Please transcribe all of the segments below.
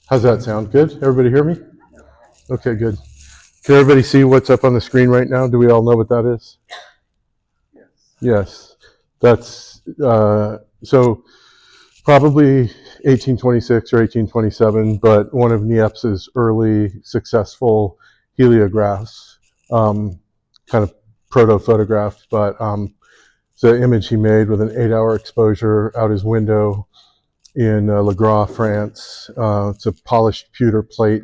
How's that sound? Good? Everybody hear me? Okay, good. Can everybody see what's up on the screen right now? Do we all know what that is? Yes. That's so probably 1826 or 1827, but one of Niepce's early successful heliographs, kind of proto-photograph, but it's an image he made with an 8-hour exposure out his window in Le Gras, France. It's a polished pewter plate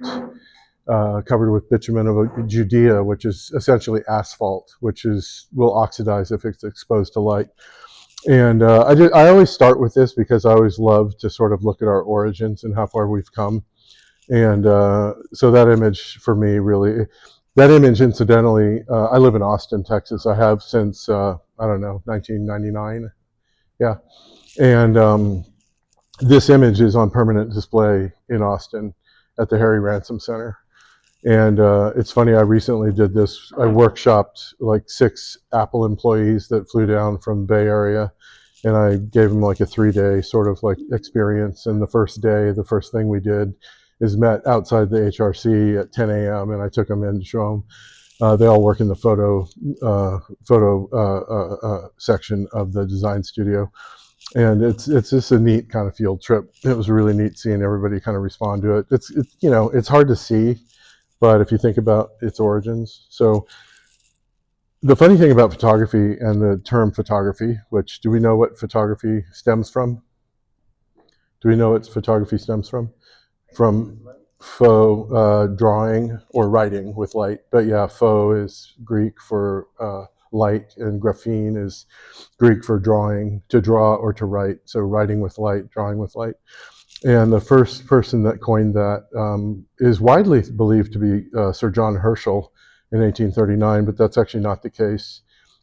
covered with bitumen of Judea, which is essentially asphalt, which will oxidize if it's exposed to light. And I always start with this because I always love to sort of look at our origins and how far we've come. And so that image for me really, that image incidentally, I live in Austin, Texas. I have since, I don't know, 1999. Yeah. And this image is on permanent display in Austin at the Harry Ransom Center. And it's funny, I recently did this. I workshopped like 6 Apple employees that flew down from the Bay Area, and I gave them like a 3-day sort of like experience. And the first day, the first thing we did is met outside the HRC at 10 a.m. and I took them in to show them. They all work in the photo section of the design studio. And it's just a neat kind of field trip. It was really neat seeing everybody kind of respond to it. It's it's hard to see, but if you think about its origins. So the funny thing about photography and the term photography, which do we know what photography stems from? Do we know what photography stems from? From faux drawing or writing with light. But yeah, faux is Greek for light, and graphene is Greek for drawing, to draw or to write. So writing with light, drawing with light. And the first person that coined that is widely believed to be Sir John Herschel in 1839, but that's actually not the case.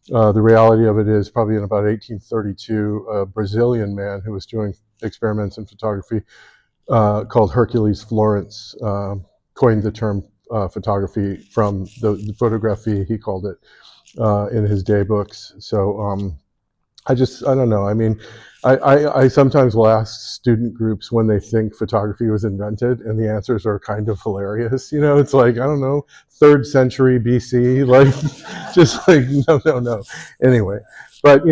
The reality of it is probably in about 1832, a Brazilian man who was doing experiments in photography called Hercules Florence coined the term photography from the photography, he called it, in his day books. So I don't know. I mean, I sometimes will ask student groups when they think photography was invented, and the answers are kind of hilarious. It's like, I don't know, 3rd century BC, like, just like, no. Anyway, but,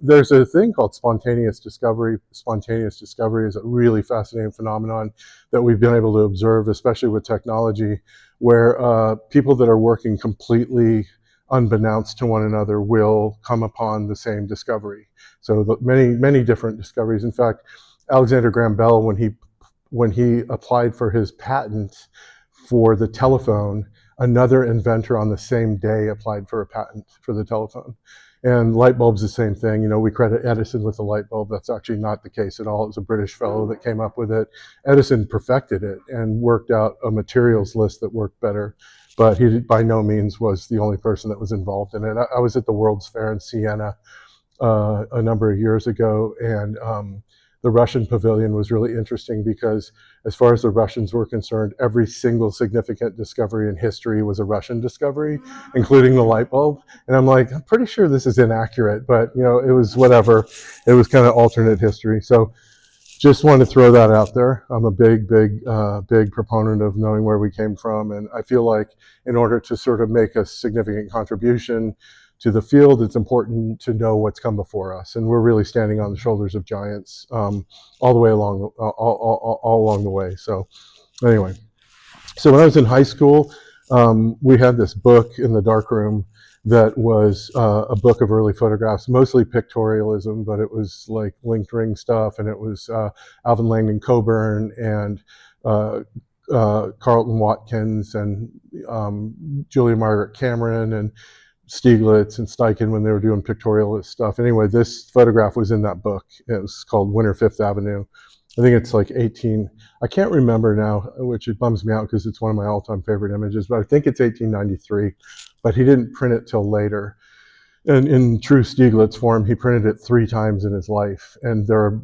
there's a thing called spontaneous discovery. Spontaneous discovery is a really fascinating phenomenon that we've been able to observe, especially with technology, where people that are working completely unbeknownst to one another will come upon the same discovery. So many different discoveries. In fact, Alexander Graham Bell, when he applied for his patent for the telephone, another inventor on the same day applied for a patent for the telephone. And light bulbs, the same thing. We credit Edison with the light bulb. That's actually not the case at all. It was a British fellow that came up with it. Edison perfected it and worked out a materials list that worked better. But he by no means was the only person that was involved in it. I was at the World's Fair in Siena a number of years ago, and the Russian pavilion was really interesting because as far as the Russians were concerned, every single significant discovery in history was a Russian discovery, including the light bulb. And I'm like, I'm pretty sure this is inaccurate, but it was whatever. It was kind of alternate history. So just wanted to throw that out there. I'm a big proponent of knowing where we came from. And I feel like in order to sort of make a significant contribution to the field, it's important to know what's come before us. And we're really standing on the shoulders of giants all the way along, all along the way. So anyway, so when I was in high school, we had this book in the darkroom that was a book of early photographs, mostly pictorialism, but it was like linked ring stuff, and it was Alvin Langdon Coburn and Carlton Watkins and Julia Margaret Cameron and Stieglitz and Steichen when they were doing pictorialist stuff. Anyway, this photograph was in that book. It was called Winter Fifth Avenue. I think it's like 18, I can't remember now, which it bums me out because it's one of my all-time favorite images, but I think it's 1893, but he didn't print it till later. And in true Stieglitz form, he printed it 3 times in his life, and there are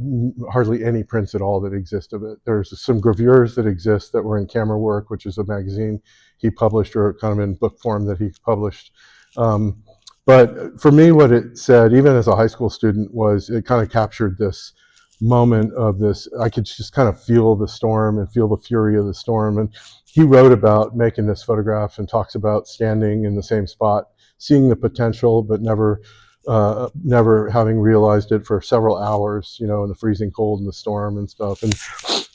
hardly any prints at all that exist of it. There's some gravures that exist that were in Camera Work, which is a magazine he published, or kind of in book form that he published. But for me, what it said, even as a high school student, was it kind of captured this moment of this. I could just kind of feel the storm and feel the fury of the storm. And he wrote about making this photograph and talks about standing in the same spot, seeing the potential, but never having realized it for several hours, you know, in the freezing cold and the storm and stuff. And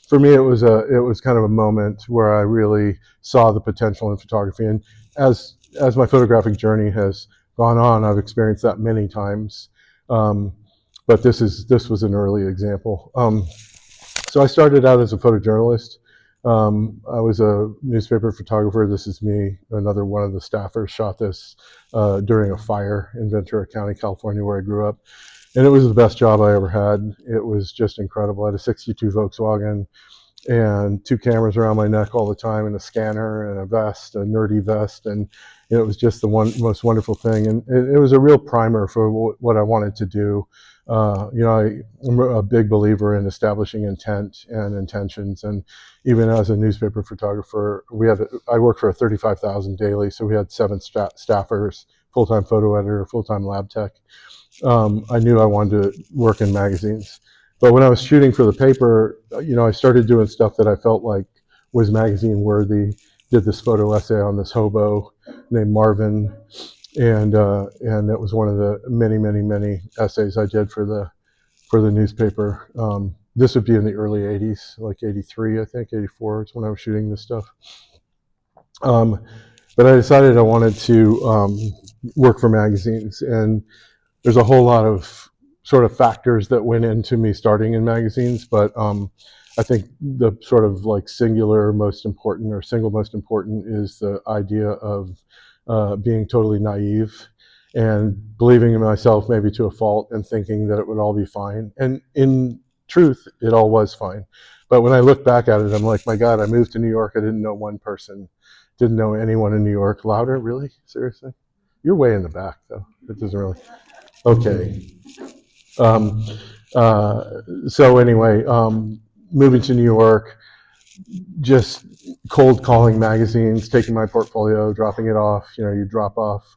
for me, it was kind of a moment where I really saw the potential in photography. And as my photographic journey has gone on, I've experienced that many times. But this was an early example. So I started out as a photojournalist. I was a newspaper photographer. This is me. Another one of the staffers shot this during a fire in Ventura County, California, where I grew up. And it was the best job I ever had. It was just incredible. I had a 62 Volkswagen and 2 cameras around my neck all the time, and a scanner and a vest, a nerdy vest. And it was just the most wonderful thing. And it was a real primer for what I wanted to do. You know, I'm a big believer in establishing intent and intentions. And even as a newspaper photographer, I worked for a 35,000 daily, so we had 7 staffers, full-time photo editor, full-time lab tech. I knew I wanted to work in magazines. But when I was shooting for the paper, you know, I started doing stuff that I felt like was magazine worthy. Did this photo essay on this hobo named Marvin, and it was one of the many essays I did for the newspaper. This would be in the early 80s, like 83, I think, 84 is when I was shooting this stuff. But I decided I wanted to work for magazines, and there's a whole lot of sort of factors that went into me starting in magazines, but I think the sort of like single most important is the idea of being totally naive and believing in myself maybe to a fault and thinking that it would all be fine. And in truth, it all was fine. But when I look back at it, I'm like, my God, I moved to New York. I didn't know one person, didn't know anyone in New York. Louder, really? Seriously? You're way in the back, though. It doesn't really. Okay. So anyway, moving to New York, just cold calling magazines, taking my portfolio, dropping it off. You know, you drop off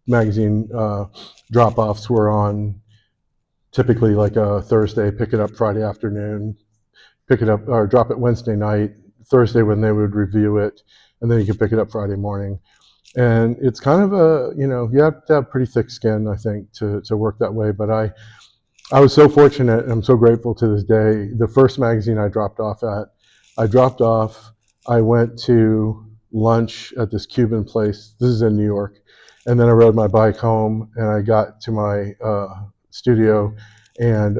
magazine drop-offs were on typically like a Thursday, pick it up Friday afternoon, pick it up or drop it Wednesday night, Thursday when they would review it, and then you can pick it up Friday morning. And it's kind of a, you know, you have to have pretty thick skin, I think, to work that way. But I was so fortunate, and I'm so grateful to this day. The first magazine I dropped off at, I went to lunch at this Cuban place. This is in New York. And then I rode my bike home, and I got to my studio, and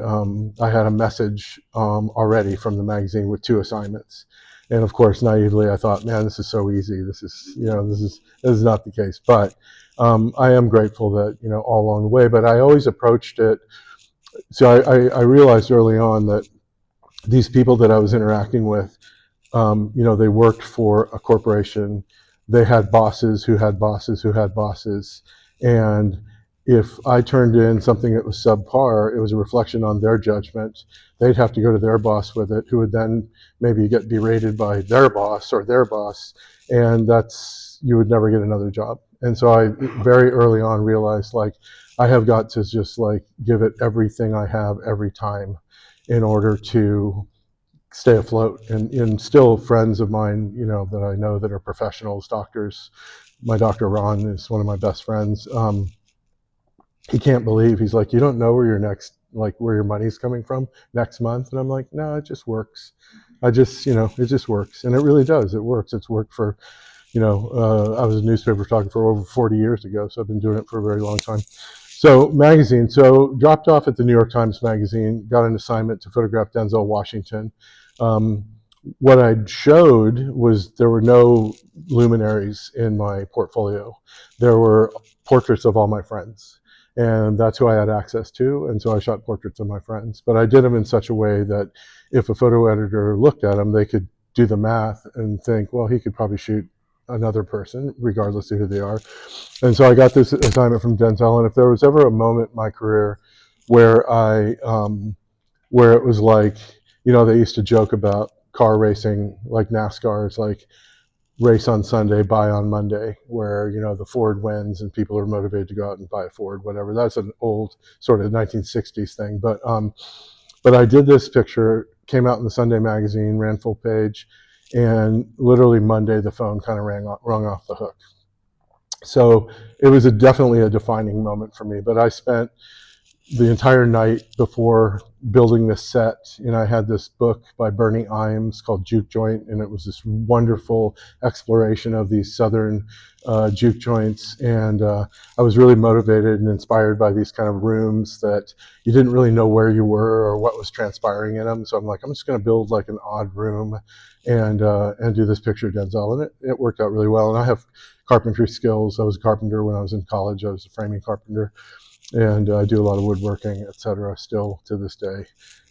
I had a message already from the magazine with 2 assignments. And of course, naively, I thought, man, this is so easy. This is not the case. But I am grateful that, you know, all along the way. But I always approached it. So I realized early on that these people that I was interacting with, you know, they worked for a corporation. They had bosses who had bosses who had bosses. And if I turned in something that was subpar, it was a reflection on their judgment. They'd have to go to their boss with it, who would then maybe get berated by their boss or their boss. And you would never get another job. And so I very early on realized, like, I have got to just like give it everything I have every time in order to stay afloat. And still friends of mine, you know, that I know that are professionals, doctors. My doctor Ron is one of my best friends. He can't believe, he's like, you don't know where your money's coming from next month. And I'm like, no, it just works. It just works. And it really does. It works. It's worked for, you know, I was a newspaper photographer over 40 years ago. So I've been doing it for a very long time. So magazine, so dropped off at the New York Times magazine, got an assignment to photograph Denzel Washington. What I showed was there were no luminaries in my portfolio. There were portraits of all my friends. And that's who I had access to. And so I shot portraits of my friends. But I did them in such a way that if a photo editor looked at them, they could do the math and think, well, he could probably shoot another person, regardless of who they are. And so I got this assignment from Denzel. And if there was ever a moment in my career where where it was like, you know, they used to joke about car racing, like NASCAR, it's like, race on Sunday, buy on Monday, where, you know, the Ford wins and people are motivated to go out and buy a Ford, whatever. That's an old sort of 1960s thing. But But I did this picture, came out in the Sunday magazine, ran full page, and literally Monday the phone kind of rung off the hook. So it was definitely a defining moment for me. But I spent the entire night before building this set, and I had this book by Bernie Imes called Juke Joint, and it was this wonderful exploration of these southern juke joints, and I was really motivated and inspired by these kind of rooms that you didn't really know where you were or what was transpiring in them. So I'm like, I'm just going to build like an odd room and do this picture of Denzel, and it worked out really well. And I have carpentry skills. I was a carpenter when I was in college. I was a framing carpenter, and I do a lot of woodworking, etc. Still to this day,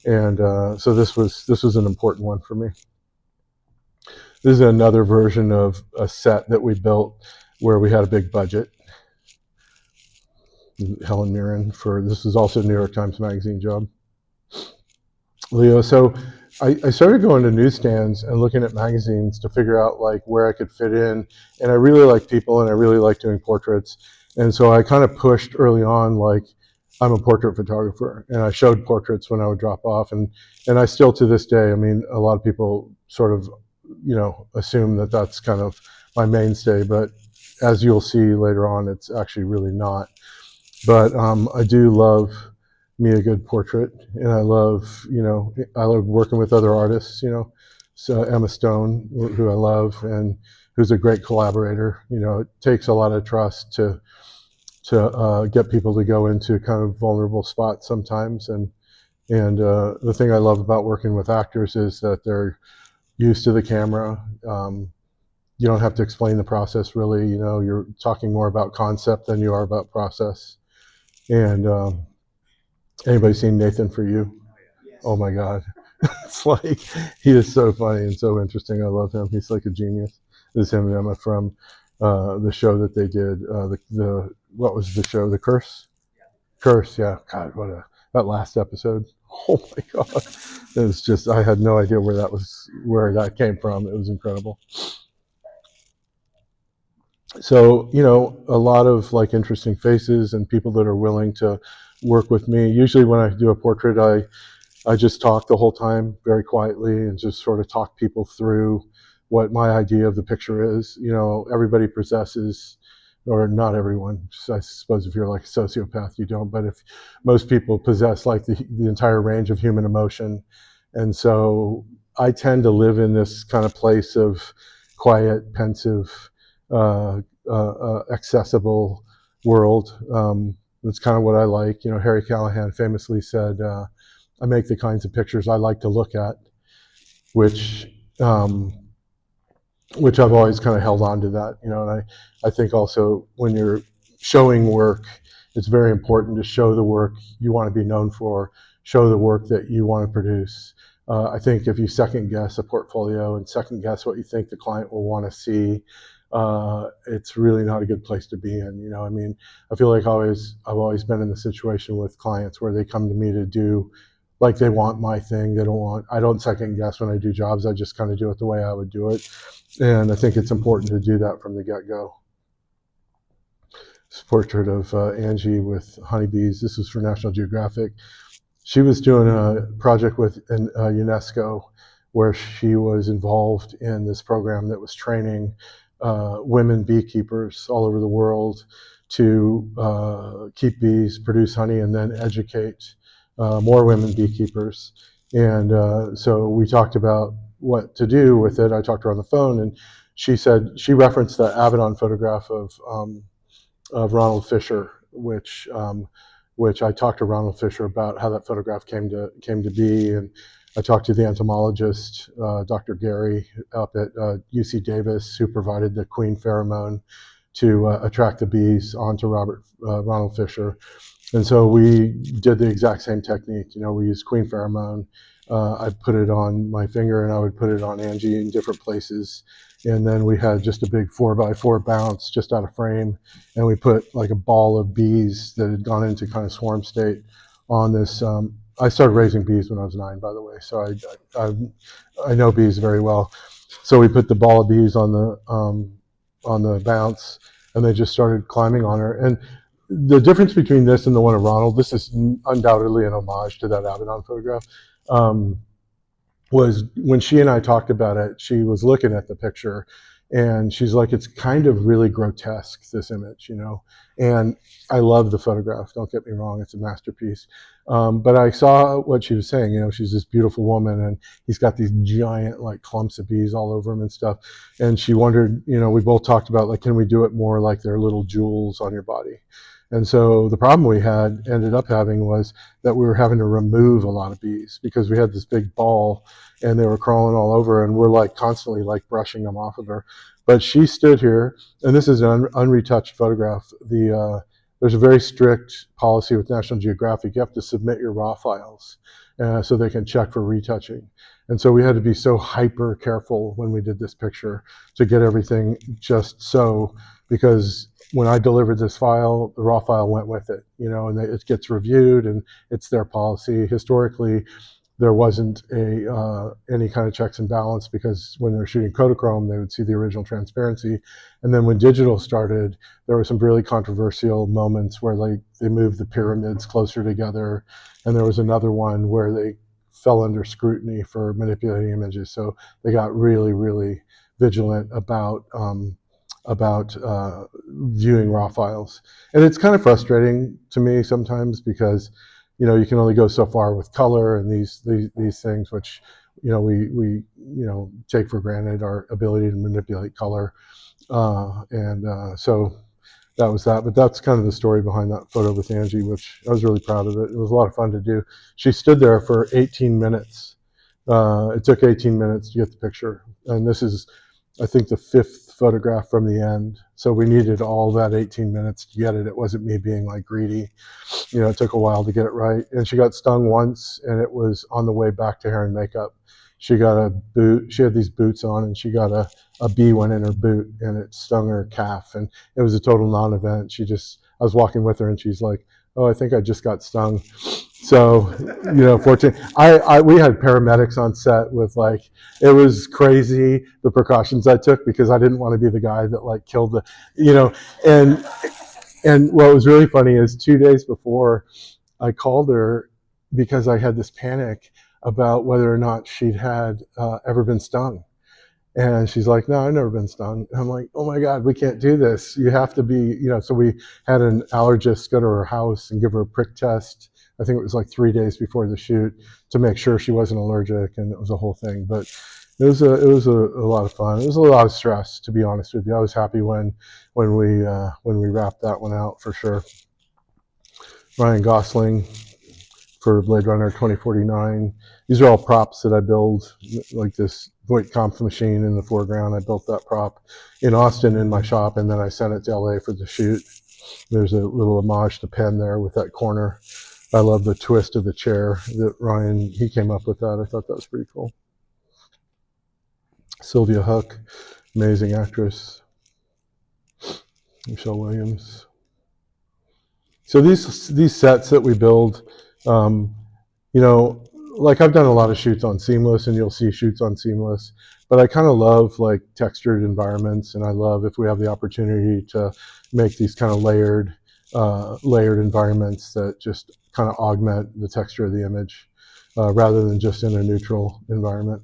and so this was an important one for me. This is another version of a set that we built where we had a big budget. Helen Mirren this is also a New York Times Magazine job. Leo, so I started going to newsstands and looking at magazines to figure out like where I could fit in, and I really like people and I really like doing portraits. And so I kind of pushed early on, like, I'm a portrait photographer, and I showed portraits when I would drop off, and I still to this day, I mean, a lot of people sort of, assume that that's kind of my mainstay, but as you'll see later on, it's actually really not. But I do love me a good portrait, and I love working with other artists, so Emma Stone, who I love, and who's a great collaborator. It takes a lot of trust to get people to go into kind of vulnerable spots sometimes. And the thing I love about working with actors is that they're used to the camera. You don't have to explain the process really. You're talking more about concept than you are about process. And anybody seen Nathan For You? Yes. Oh my God. It's like, he is so funny and so interesting. I love him. He's like a genius. This is him and Emma from the show that they did. What was the show? The Curse? Curse, yeah. God, that last episode. Oh my God. It was just, I had no idea where that came from. It was incredible. So, a lot of like interesting faces and people that are willing to work with me. Usually when I do a portrait, I just talk the whole time very quietly and just sort of talk people through what my idea of the picture is. Everybody possesses, or not everyone, I suppose if you're like a sociopath, you don't, but if most people possess like the entire range of human emotion. And so I tend to live in this kind of place of quiet, pensive, accessible world. That's kind of what I like. Harry Callahan famously said, I make the kinds of pictures I like to look at, which I've always kind of held on to that, and I think also when you're showing work, it's very important to show the work you want to be known for, show the work that you want to produce. I think if you second guess a portfolio and second guess what you think the client will want to see, it's really not a good place to be in. I feel like I've always been in the situation with clients where they come to me to do, like, they want my thing. I don't second guess when I do jobs. I just kind of do it the way I would do it. And I think it's important to do that from the get-go. This portrait of Angie with honeybees. This was for National Geographic. She was doing a project with UNESCO where she was involved in this program that was training women beekeepers all over the world to keep bees, produce honey, and then educate more women beekeepers. And so we talked about what to do with it. I talked to her on the phone, and she said, she referenced the Avedon photograph of Ronald Fisher, which I talked to Ronald Fisher about how that photograph came to be, and I talked to the entomologist, Dr. Gary, up at UC Davis, who provided the queen pheromone to attract the bees onto Ronald Fisher. And so we did the exact same technique. We used queen pheromone. I put it on my finger, and I would put it on Angie in different places. And then we had just a big 4x4 bounce just out of frame, and we put like a ball of bees that had gone into kind of swarm state on this. I started raising bees when I was 9, by the way, so I know bees very well. So we put the ball of bees on the bounce, and they just started climbing on her. And the difference between this and the one of Ronald, this is undoubtedly an homage to that Abaddon photograph. Um, was when she and I talked about it, she was looking at the picture and she's like, it's kind of really grotesque, this image, you know? And I love the photograph, don't get me wrong, it's a masterpiece. But I saw what she was saying, you know, she's this beautiful woman and he's got these giant like clumps of bees all over him and stuff. And she wondered, you know, we both talked about like, can we do it more like they're little jewels on your body? And so the problem we had ended up having was that we were having to remove a lot of bees because we had this big ball and they were crawling all over and we're like constantly like brushing them off of her. But she stood here, and this is an unretouched photograph. There's a very strict policy with National Geographic. You have to submit your raw files so they can check for retouching. And so we had to be so hyper careful when we did this picture to get everything just so, because when I delivered this file, the raw file went with it, you know, and it gets reviewed and it's their policy. Historically, there wasn't any kind of checks and balance because when they were shooting Kodachrome, they would see the original transparency. And then when digital started, there were some really controversial moments where they moved the pyramids closer together. And there was another one where they fell under scrutiny for manipulating images. So they got really, really vigilant about viewing raw files. And it's kind of frustrating to me sometimes because, you know, you can only go so far with color and these things, which, you know, we take for granted, our ability to manipulate color. So that was that. But that's kind of the story behind that photo with Angie, which I was really proud of it. It was a lot of fun to do. She stood there for 18 minutes. It took 18 minutes to get the picture. And this is, I think, the 5th photograph from the end. So we needed all that 18 minutes to get it. It wasn't me being like greedy. You know, it took a while to get it right. And she got stung once, and it was on the way back to hair and makeup. She got a boot. She had these boots on, and she got a bee went in her boot, and it stung her calf. And it was a total non-event. I was walking with her, and she's like, "Oh, I think I just got stung." So, you know, fortunately, we had paramedics on set with like, it was crazy the precautions I took because I didn't want to be the guy that like killed the, you know, and what was really funny is 2 days before I called her because I had this panic about whether or not she'd had ever been stung. And she's like, "No, I've never been stung." And I'm like, "Oh my God, we can't do this. You have to be," you know, so we had an allergist go to her house and give her a prick test. I think it was like 3 days before the shoot to make sure she wasn't allergic, and it was a whole thing. But it was a lot of fun. It was a lot of stress, to be honest with you. I was happy when we wrapped that one out for sure. Ryan Gosling for Blade Runner 2049. These are all props that I build, like this Voight-Kampff machine in the foreground. I built that prop in Austin in my shop, and then I sent it to LA for the shoot. There's a little homage to Penn there with that corner. I love the twist of the chair that Ryan, he came up with that. I thought that was pretty cool. Sylvia Hook, amazing actress. Michelle Williams. So these sets that we build, you know, like I've done a lot of shoots on Seamless, and you'll see shoots on Seamless, but I kind of love like textured environments, and I love if we have the opportunity to make these kind of layered environments that just kind of augment the texture of the image rather than just in a neutral environment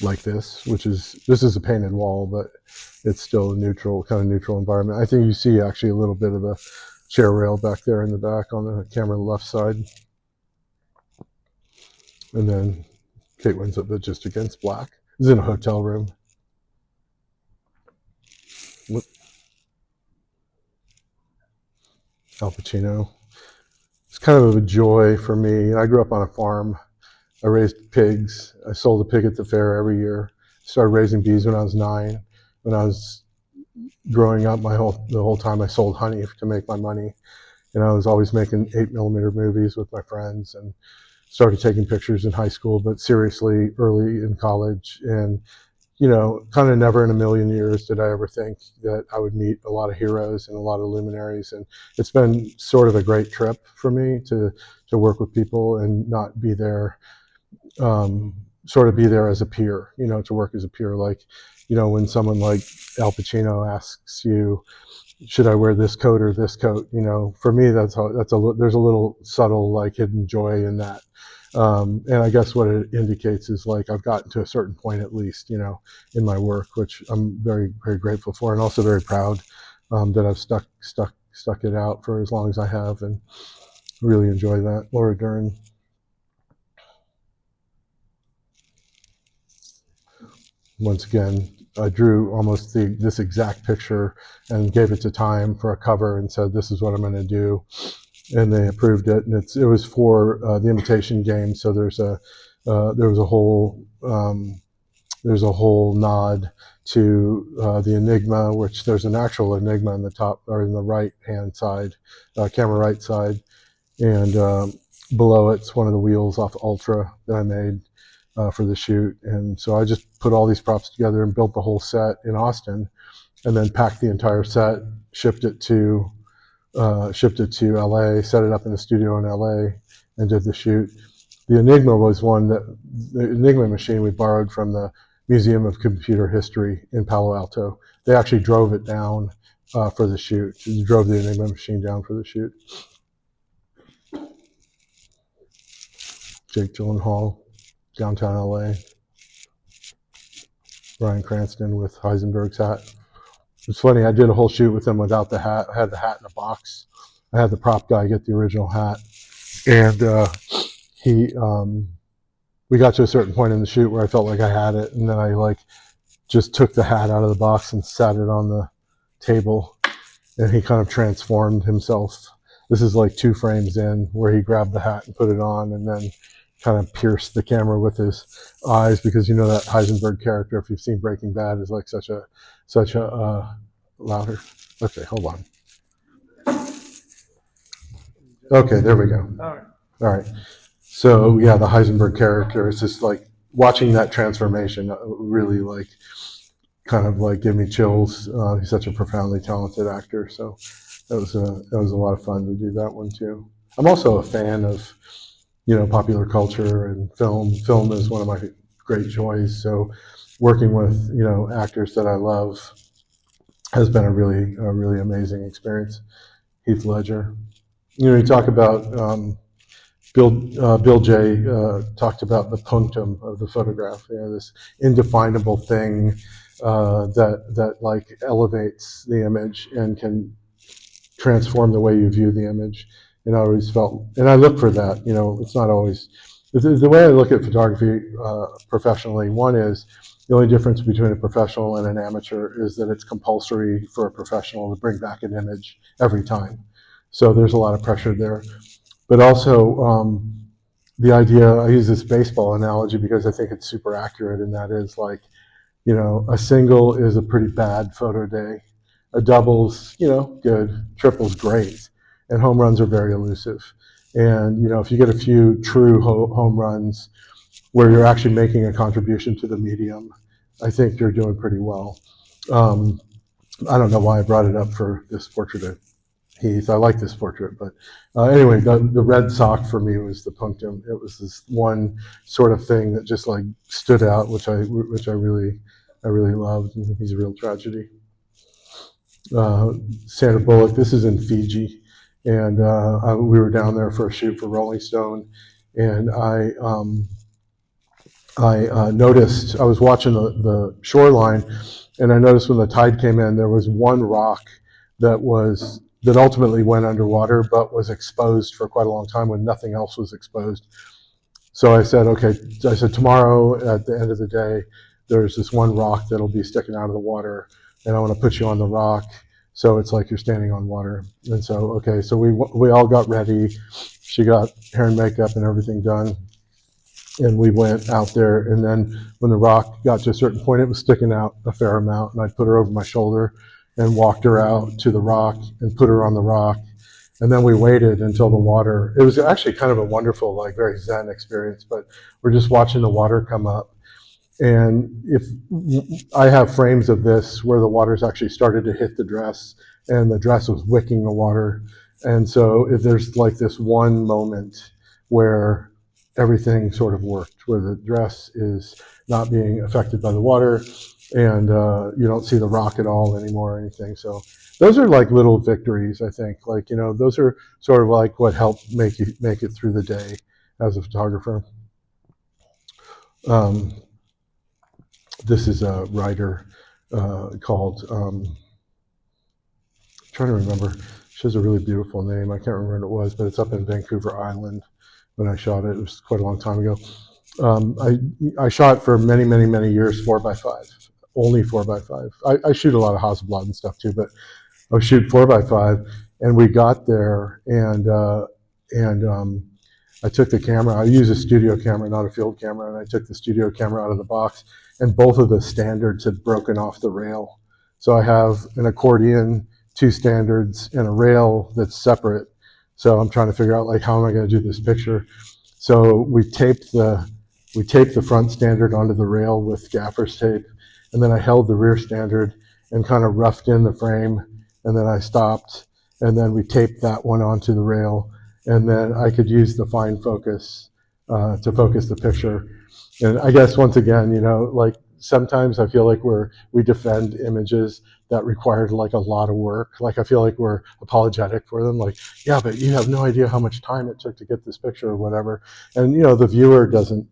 like this, this is a painted wall, but it's still a kind of neutral environment. I think you see actually a little bit of the chair rail back there in the back on the camera left side. And then Kate Winslet just against black. This is in a hotel room. Al Pacino. It's kind of a joy for me. I grew up on a farm. I raised pigs. I sold a pig at the fair every year. Started raising bees when I was 9. When I was growing up, the whole time I sold honey to make my money. And I was always making 8mm movies with my friends, and started taking pictures in high school, but seriously early in college. And, you know, kind of never in a million years did I ever think that I would meet a lot of heroes and a lot of luminaries. And it's been sort of a great trip for me to work with people and not be there, sort of be there as a peer, you know, to work as a peer. Like, you know, when someone like Al Pacino asks you, should I wear this coat or this coat? You know, for me, there's a little subtle like hidden joy in that. And I guess what it indicates is like I've gotten to a certain point at least, you know, in my work, which I'm very, very grateful for, and also very proud that I've stuck it out for as long as I have, and really enjoy that. Laura Dern. Once again, I drew almost this exact picture and gave it to Time for a cover and said, "This is what I'm going to do," and they approved it. And it was for the Imitation Game, so there was a whole nod to the Enigma, which there's an actual Enigma in the top or in the right hand side, camera right side, and below it's one of the wheels off Ultra that I made for the shoot. And so I just put all these props together and built the whole set in Austin, and then packed the entire set, shipped it to LA, set it up in a studio in LA, and did the shoot. The Enigma was the Enigma machine we borrowed from the Museum of Computer History in Palo Alto. They actually drove it down for the shoot. They drove the Enigma machine down for the shoot. Jake Gyllenhaal, downtown LA. Bryan Cranston with Heisenberg's hat. It's funny, I did a whole shoot with him without the hat. I had the hat in a box. I had the prop guy get the original hat. And we got to a certain point in the shoot where I felt like I had it, and then I like just took the hat out of the box and sat it on the table, and he kind of transformed himself. This is like 2 frames in, where he grabbed the hat and put it on, and then kind of pierced the camera with his eyes, because you know that Heisenberg character, if you've seen Breaking Bad, is like such a louder. Okay, hold on. Okay, there we go. All right. So yeah, the Heisenberg character is just like watching that transformation really like kind of like give me chills. He's such a profoundly talented actor, so that was a lot of fun to do that one too. I'm also a fan of, you know, popular culture and film. Film is one of my great joys. So working with, you know, actors that I love has been a really amazing experience. Heath Ledger. You know, you talk about Bill J talked about the punctum of the photograph. You know, this indefinable thing that like elevates the image and can transform the way you view the image. And I always felt, and I look for that. You know, it's not always the way I look at photography professionally. One is the only difference between a professional and an amateur is that it's compulsory for a professional to bring back an image every time. So there's a lot of pressure there. But also the idea, I use this baseball analogy because I think it's super accurate, and that is like, you know, a single is a pretty bad photo day. A double's, you know, good. Triple's great. And home runs are very elusive. And, you know, if you get a few true home runs where you're actually making a contribution to the medium, I think you're doing pretty well. I don't know why I brought it up for this portrait of Heath. I like this portrait, but anyway, the red sock for me was the punctum. It was this one sort of thing that just like stood out, which I really loved. And he's a real tragedy. Sandra Bullock. This is in Fiji, and we were down there for a shoot for Rolling Stone, and I noticed, I was watching the shoreline, and I noticed when the tide came in, there was one rock that ultimately went underwater, but was exposed for quite a long time when nothing else was exposed. So I said, okay, tomorrow at the end of the day, there's this one rock that'll be sticking out of the water, and I want to put you on the rock, so it's like you're standing on water. And so, okay, so we all got ready. She got hair and makeup and everything done, and we went out there. And then when the rock got to a certain point, it was sticking out a fair amount, and I put her over my shoulder and walked her out to the rock and put her on the rock. And then we waited until the water, it was actually kind of a wonderful, like very Zen experience, but we're just watching the water come up. And if I have frames of this where the water's actually started to hit the dress and the dress was wicking the water. And so if there's like this one moment where everything sort of worked, where the dress is not being affected by the water, and you don't see the rock at all anymore or anything. So those are like little victories, I think. Like, those are sort of like what helped make it through the day as a photographer. This is a writer called, I'm trying to remember. She has a really beautiful name. I can't remember what it was, but it's up in Vancouver Island when I shot it. It was quite a long time ago. I shot for many, many, many years 4x5, only 4x5. I shoot a lot of Hasselblad and stuff too, but I would shoot 4x5. And we got there, and I took the camera. I use a studio camera, not a field camera, and I took the studio camera out of the box, and both of the standards had broken off the rail. So I have an accordion, 2 standards, and a rail that's separate. So I'm trying to figure out, like, how am I going to do this picture? So we taped the front standard onto the rail with gaffer's tape, and then I held the rear standard and kind of roughed in the frame, and then I stopped, and then we taped that one onto the rail, and then I could use the fine focus to focus the picture. And I guess once again, like, sometimes I feel like we defend images that required like a lot of work. Like, I feel like we're apologetic for them. Like, yeah, but you have no idea how much time it took to get this picture or whatever. And the viewer doesn't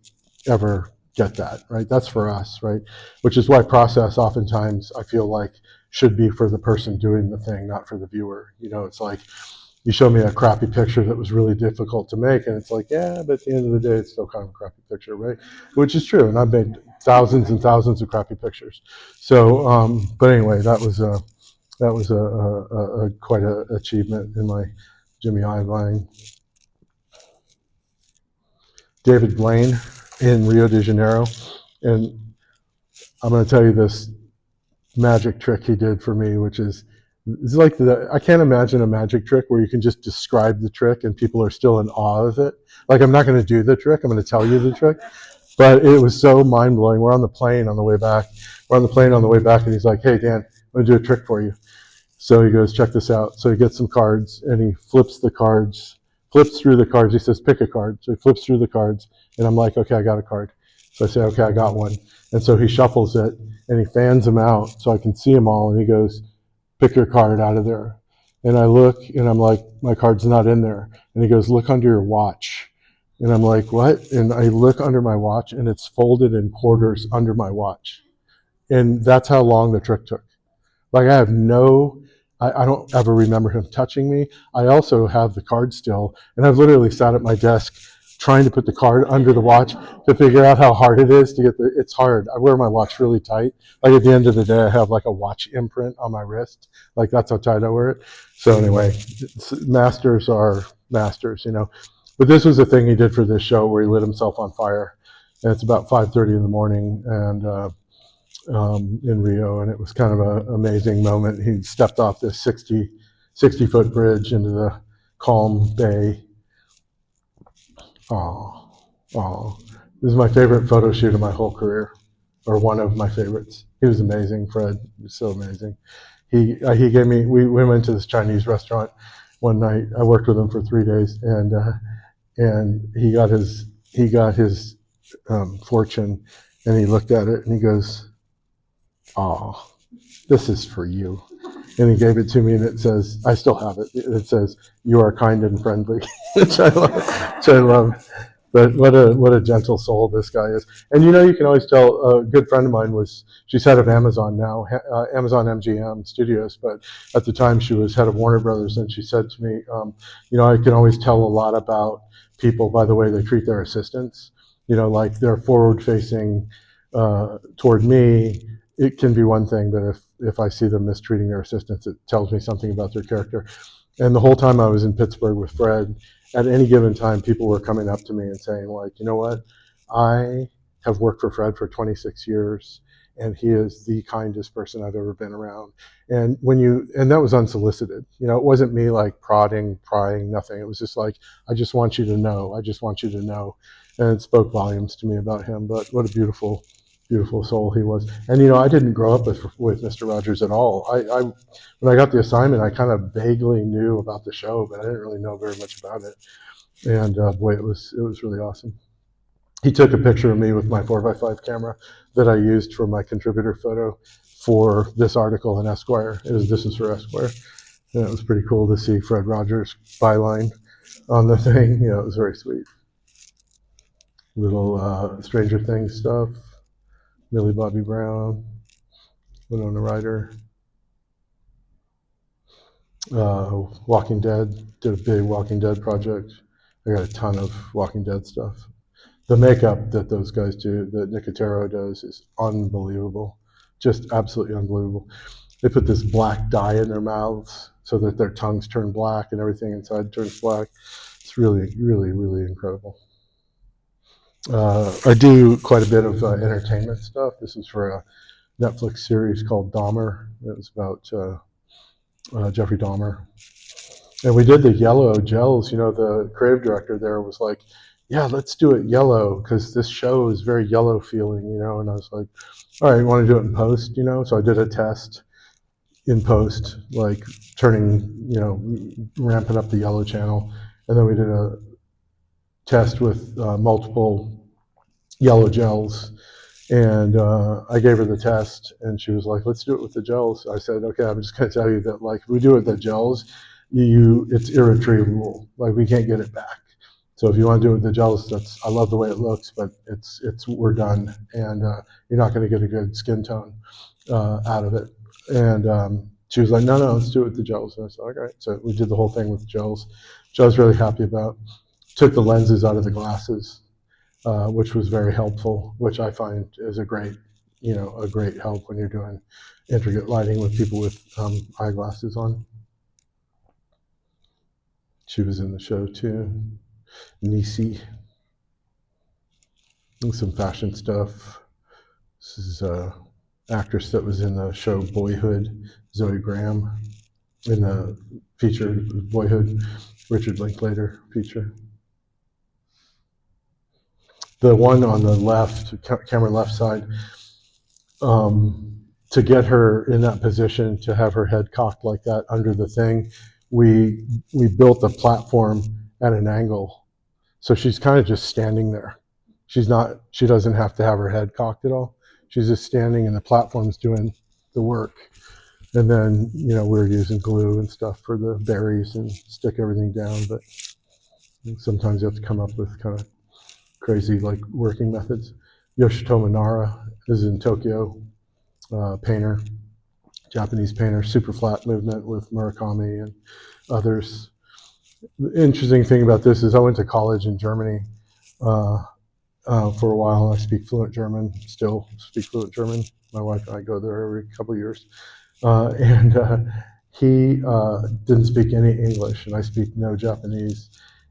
ever get that, right? That's for us, right? Which is why process oftentimes I feel like should be for the person doing the thing, not for the viewer. It's like, you show me a crappy picture that was really difficult to make, and it's like, yeah, but at the end of the day, it's still kind of a crappy picture, right? Which is true, and I've made thousands and thousands of crappy pictures. So, but anyway, that was a quite an achievement in my Jimmy Iovine. David Blaine in Rio de Janeiro, and I'm going to tell you this magic trick he did for me, which is, it's like I can't imagine a magic trick where you can just describe the trick and people are still in awe of it. Like, I'm not going to do the trick, I'm going to tell you the trick. But it was so mind-blowing. We're on the plane on the way back, and he's like, hey, Dan, I'm going to do a trick for you. So he goes, check this out. So he gets some cards, and he flips through the cards. He says, pick a card. So he flips through the cards, and I'm like, okay, I got a card. So I say, okay, I got one. And so he shuffles it, and he fans them out so I can see them all, and he goes, pick your card out of there. And I look, and I'm like, my card's not in there. And he goes, look under your watch. And I'm like, what? And I look under my watch, and it's folded in quarters under my watch. And that's how long the trick took. Like, I don't ever remember him touching me. I also have the card still, and I've literally sat at my desk trying to put the card under the watch to figure out how hard it is to get it's hard. I wear my watch really tight. Like, at the end of the day, I have like a watch imprint on my wrist. Like, that's how tight I wear it. So anyway, masters are masters, But this was a thing he did for this show where he lit himself on fire. And it's about 5:30 in the morning, and in Rio, and it was kind of an amazing moment. He stepped off this 60-foot bridge into the calm bay. This is my favorite photo shoot of my whole career, or one of my favorites. He was amazing, Fred. He was so amazing. He gave me. We went to this Chinese restaurant one night. I worked with him for 3 days, and he got his fortune, and he looked at it and he goes, this is for you. And he gave it to me, and it says, I still have it. It says, you are kind and friendly, which I love. But what a gentle soul this guy is. And you can always tell. A good friend of mine she's head of Amazon now, Amazon MGM Studios, but at the time she was head of Warner Brothers, and she said to me, I can always tell a lot about people by the way they treat their assistants. Like, they're forward-facing toward me. It can be one thing, but if I see them mistreating their assistants, it tells me something about their character. And the whole time I was in Pittsburgh with Fred, at any given time, people were coming up to me and saying, like, you know what? I have worked for Fred for 26 years, and he is the kindest person I've ever been around. And that was unsolicited. It wasn't me like prodding, prying, nothing. It was just like, I just want you to know. I just want you to know. And it spoke volumes to me about him. But what a beautiful soul he was. And I didn't grow up with Mr. Rogers at all. When I got the assignment, I kind of vaguely knew about the show, but I didn't really know very much about it. And boy, it was really awesome. He took a picture of me with my 4x5 camera that I used for my contributor photo for this article in Esquire. This is for Esquire. And it was pretty cool to see Fred Rogers' byline on the thing. It was very sweet. Little Stranger Things stuff. Millie Bobby Brown, Winona Ryder. Walking Dead, did a big Walking Dead project. I got a ton of Walking Dead stuff. The makeup that those guys do, that Nicotero does, is unbelievable. Just absolutely unbelievable. They put this black dye in their mouths so that their tongues turn black and everything inside turns black. It's really, really, really incredible. I do quite a bit of entertainment stuff. This is for a Netflix series called Dahmer. It was about Jeffrey Dahmer. And we did the yellow gels. The creative director there was like, yeah, let's do it yellow because this show is very yellow feeling, and I was like, all right, you want to do it in post, So I did a test in post, like turning, ramping up the yellow channel. And then we did a test with multiple yellow gels. And I gave her the test, and she was like, let's do it with the gels. I said, okay, I'm just going to tell you that, like, if we do it with the gels, it's irretrievable. Like, we can't get it back. So if you want to do it with the gels, I love the way it looks, but we're done, and you're not going to get a good skin tone out of it. And she was like, no, let's do it with the gels. And I said, all right. So we did the whole thing with gels, which I was really happy about. Took the lenses out of the glasses. Which was very helpful, which I find is a great help when you're doing intricate lighting with people with eyeglasses on. She was in the show too. Nisi. And some fashion stuff. This is an actress that was in the show Boyhood, Zoe Graham, in the feature Boyhood, Richard Linklater feature. The one on the left, camera left side, to get her in that position, to have her head cocked like that under the thing, we built the platform at an angle. So she's kind of just standing there. She doesn't have to have her head cocked at all. She's just standing and the platform's doing the work. And then, we're using glue and stuff for the berries and stick everything down, but sometimes you have to come up with kind of crazy working methods. Yoshitomo Nara is in Tokyo, painter, Japanese painter, super flat movement with Murakami and others. The interesting thing about this is I went to college in Germany for a while. I speak fluent German, still speak fluent German. My wife and I go there every couple of years. And he didn't speak any English, and I speak no Japanese.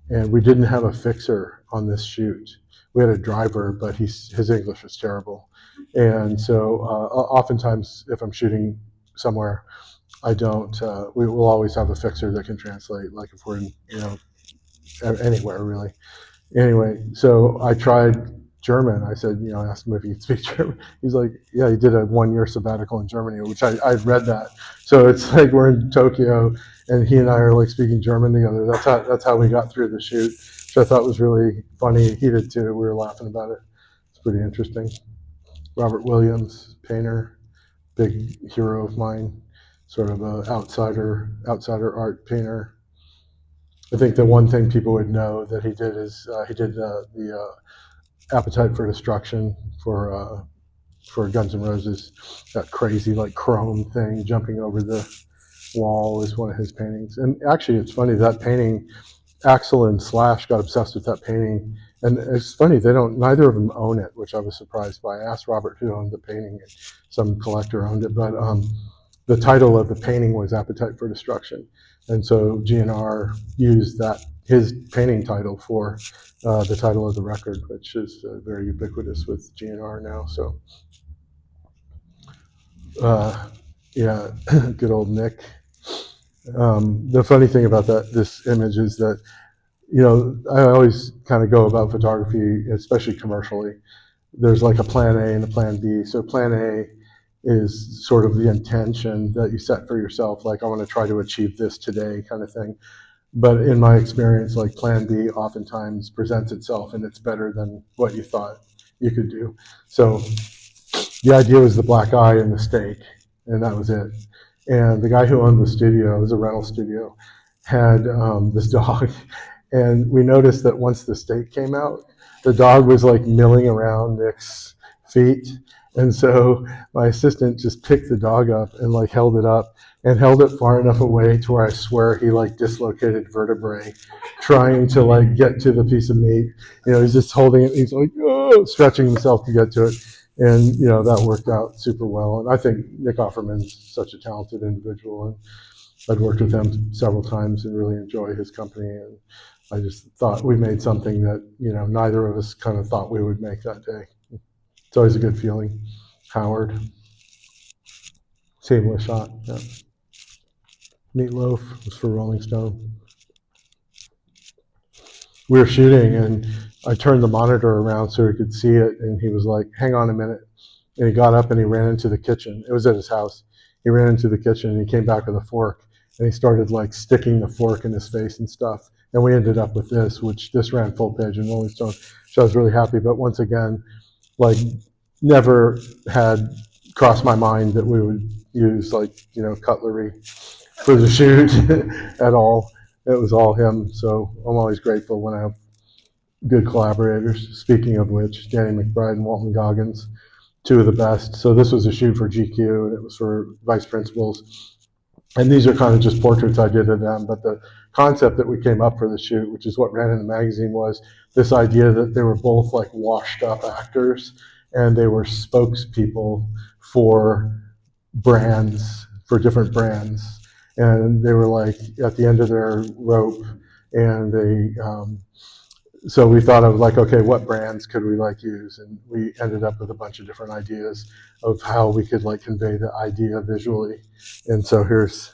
And we didn't have a fixer on this shoot. We had a driver, but his English was terrible. And so oftentimes if I'm shooting somewhere, I don't, we will always have a fixer that can translate, like if we're in, anywhere really. Anyway, so I tried German. I said, I asked him if he could speak German. He's like, yeah, he did a 1-year sabbatical in Germany, which I'd read that. So it's like we're in Tokyo and he and I are speaking German together. That's how we got through the shoot, which I thought was really funny. He did too. We were laughing about it. It's pretty interesting. Robert Williams, painter, big hero of mine, sort of an outsider art painter. I think the one thing people would know that he did is he did the Appetite for Destruction for Guns N' Roses. That crazy chrome thing jumping over the wall is one of his paintings. And actually, it's funny, that painting, Axel and Slash got obsessed with that painting. And it's funny, neither of them own it, which I was surprised by. I asked Robert who owned the painting, and some collector owned it, but the title of the painting was Appetite for Destruction. And so GNR used his painting title for the title of the record, which is very ubiquitous with GNR now. So, yeah, good old Nick. The funny thing about this image is that, I always kind of go about photography, especially commercially. There's a plan A and a plan B. So plan A is sort of the intention that you set for yourself, I want to try to achieve this today kind of thing. But in my experience, like plan B oftentimes presents itself and it's better than what you thought you could do. So the idea was the black eye and the steak, and that was it. And the guy who owned the studio, it was a rental studio, had this dog, and we noticed that once the steak came out, the dog was like milling around Nick's feet, and so my assistant just picked the dog up and like held it up and held it far enough away to where I swear he like dislocated vertebrae trying to like get to the piece of meat. You know, he's just holding it. He's like, oh, stretching himself to get to it. And, you know, that worked out super well. And I think Nick Offerman's such a talented individual. And I'd worked with him several times and really enjoy his company. And I just thought we made something that, you know, neither of us kind of thought we would make that day. It's always a good feeling. Howard. Seamless shot. Yeah. Meatloaf was for Rolling Stone. We were shooting and I turned the monitor around so he could see it, and he was like, hang on a minute. And he got up and he ran into the kitchen. It was at his house. He ran into the kitchen and he came back with a fork and he started like sticking the fork in his face and stuff. And we ended up with this, which this ran full page in Rolling Stone. So I was really happy. But once again, like never had crossed my mind that we would use like, you know, cutlery for the shoot at all. It was all him. So I'm always grateful when I have good collaborators. Speaking of which, Danny McBride and Walton Goggins, two of the best. So this was a shoot for GQ, and it was for vice principals. And these are kind of just portraits I did of them. But the concept that we came up for the shoot, which is what ran in the magazine, was this idea that they were both like washed up actors and they were spokespeople for brands, for different brands. And they were like at the end of their rope, and they so we thought of like, okay, what brands could we like use? And we ended up with a bunch of different ideas of how we could like convey the idea visually. And so here's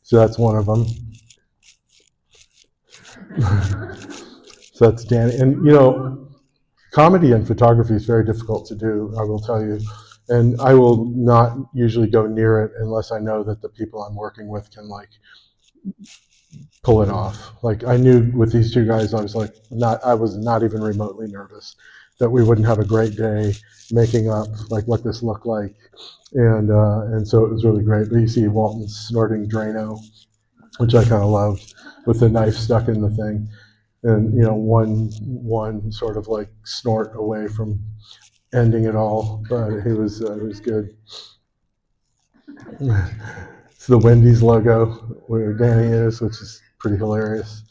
so that's one of them. So that's Danny. And you know, comedy and photography is very difficult to do, I will tell you. And I will not usually go near it unless I know that the people I'm working with can like pull it off. Like I knew with these two guys, I was not even remotely nervous that we wouldn't have a great day making up like what this looked like. And so it was really great. But you see Walton snorting Drano, which I kind of loved, with the knife stuck in the thing. And you know, one sort of like snort away from ending it all, but it was good. It's the Wendy's logo where Danny is, which is pretty hilarious.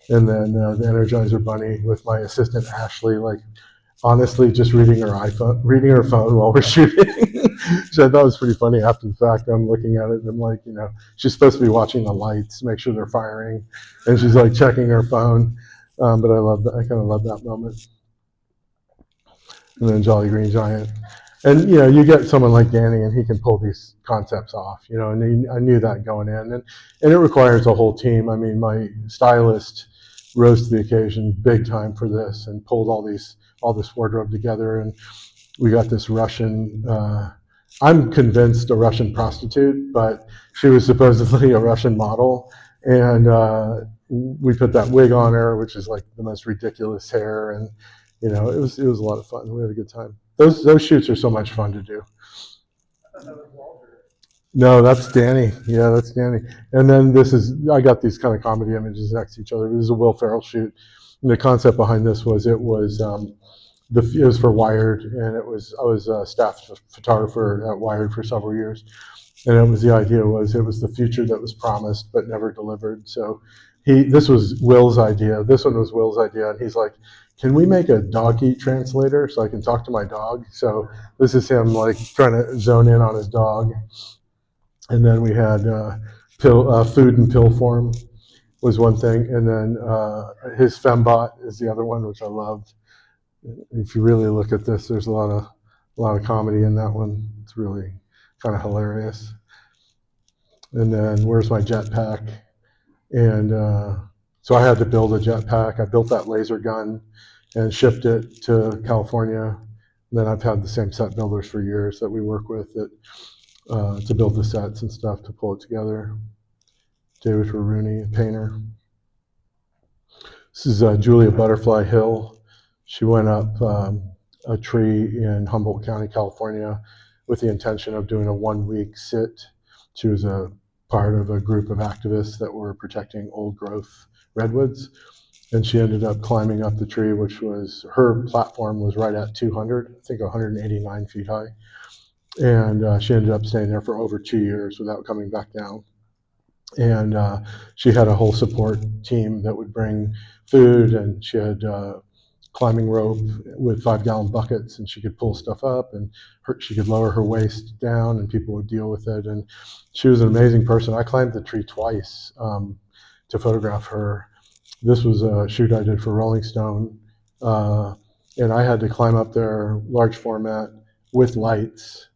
And then the Energizer Bunny with my assistant Ashley, like honestly just reading her phone while we're shooting, which I thought was pretty funny. After the fact, I'm looking at it and I'm like, you know, she's supposed to be watching the lights, make sure they're firing, and she's like checking her phone. But I love that. I kind of love that moment. And then Jolly Green Giant. And you know, you get someone like Danny, and he can pull these concepts off. You know, and I knew that going in, and it requires a whole team. I mean, my stylist rose to the occasion big time for this, and pulled all this wardrobe together, and we got this Russian. I'm convinced a Russian prostitute, but she was supposedly a Russian model, and we put that wig on her, which is like the most ridiculous hair, and you know, it was a lot of fun. We had a good time. Those shoots are so much fun to do. No, that's Danny. Yeah, that's Danny. And then I got these kind of comedy images next to each other. This is a Will Ferrell shoot. And the concept behind this was it was for Wired, and I was a staff photographer at Wired for several years. And it was the future that was promised but never delivered. So this was Will's idea. This one was Will's idea, and he's like, can we make a doggy translator so I can talk to my dog? So this is him like trying to zone in on his dog. And then we had food in pill form was one thing, and then his fembot is the other one, which I loved. If you really look at this, there's a lot of comedy in that one. It's really kind of hilarious. And then where's my jetpack? And so I had to build a jetpack. I built that laser gun and shipped it to California. And then I've had the same set builders for years that we work with that to build the sets and stuff, to pull it together. David Rooney, a painter. This is Julia Butterfly Hill. She went up a tree in Humboldt County, California, with the intention of doing a 1-week sit. She was a part of a group of activists that were protecting old growth redwoods. And she ended up climbing up the tree, which was, her platform was right at 200, I think 189 feet high. And she ended up staying there for over 2 years without coming back down. And she had a whole support team that would bring food, and she had climbing rope with 5-gallon buckets, and she could pull stuff up, and she could lower her waist down, and people would deal with it. And she was an amazing person. I climbed the tree twice to photograph her. This was a shoot I did for Rolling Stone, and I had to climb up there, large format, with lights,